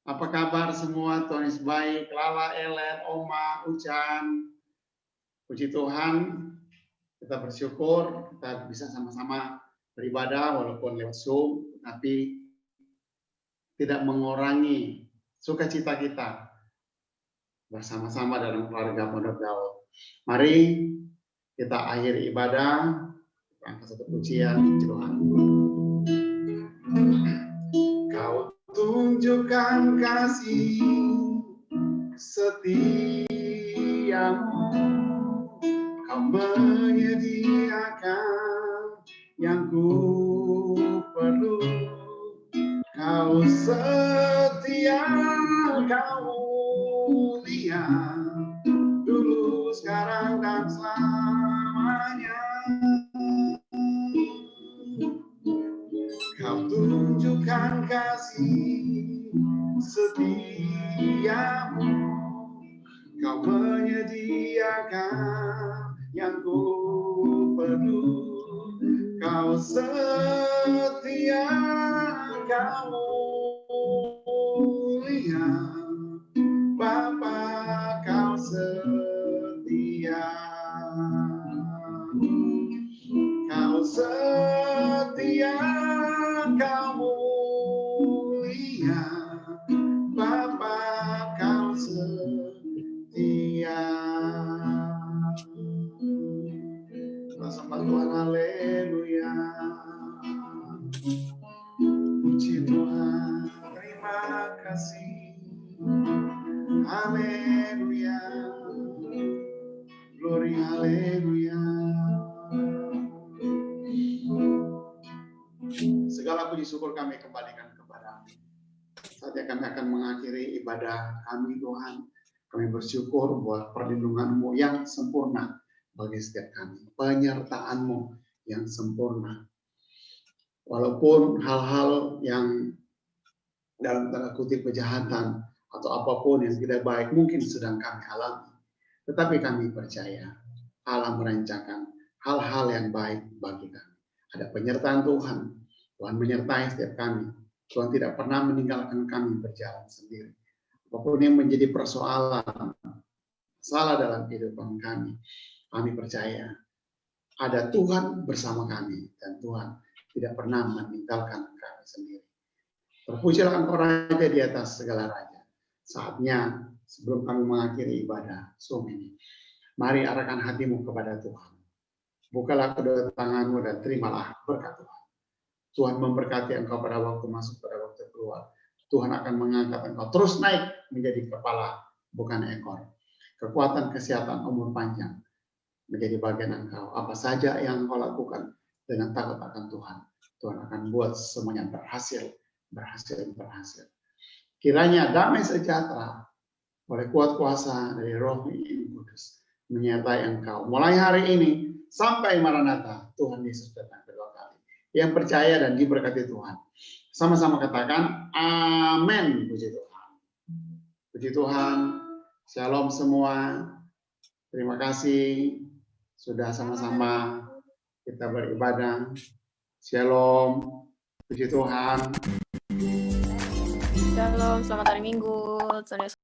Apa kabar semua? Tuhan Yesus baik. Lala, Ellen, Oma, Ucan. Puji Tuhan, kita bersyukur kita bisa sama-sama beribadah walaupun lewat Zoom, tapi tidak mengurangi sukacita kita bersama-sama dalam keluarga Pondok Daud. Mari kita akhiri ibadah, kita angkat satu pujian, Tuhan. Kau tunjukkan kasih setiamu, kau menyediakan yang ku perlu. Kau setia, kau mulia, dulu, sekarang, dan selamanya. Kau tunjukkan kasih setiamu, kau menyediakan yang ku perlu. Kau setia, kau mulia, Bapa, kau setia. Kau setia, kau mulia, Bapa, kau setia. Sembah Tuhan, haleluya. Puji Tuhan, terima kasih. Haleluya. Glory, haleluya. Segala puji syukur kami kembalikan kepada-Mu. Saatnya kami akan mengakhiri ibadah kami, Tuhan. Kami bersyukur buat perlindungan-Mu yang sempurna bagi setiap kami, penyertaan-Mu yang sempurna. Walaupun hal-hal yang dalam tanda kutip kejahatan atau apapun yang tidak baik mungkin sedang kami alami, tetapi kami percaya Allah merancangkan hal-hal yang baik bagi kami. Ada penyertaan Tuhan. Tuhan menyertai setiap kami. Tuhan tidak pernah meninggalkan kami berjalan sendiri. Apapun yang menjadi persoalan, salah dalam kehidupan kami, kami percaya ada Tuhan bersama kami dan Tuhan tidak pernah meninggalkan kami sendiri. Terpujilah Engkau Raja di atas segala raja. Saatnya sebelum kami mengakhiri ibadah Zoom ini, mari arahkan hatimu kepada Tuhan. Bukalah kedua tanganmu dan terimalah berkat Tuhan. Tuhan memberkati engkau pada waktu masuk, pada waktu keluar. Tuhan akan mengangkat engkau terus naik menjadi kepala, bukan ekor. Kekuatan, kesehatan, umur panjang menjadi bagian engkau. Apa saja yang engkau lakukan dengan takut akan Tuhan, Tuhan akan buat semuanya berhasil. Kiranya damai sejahtera oleh kuat kuasa dari Roh yang Kudus menyertai engkau. Mulai hari ini sampai Maranatha, Tuhan Yesus datang kedua kali. Yang percaya dan diberkati Tuhan, sama-sama katakan amin. Puji Tuhan. Puji Tuhan. Shalom semua. Terima kasih sudah sama-sama kita beribadah. Shalom, puji Tuhan. Shalom, selamat hari Minggu.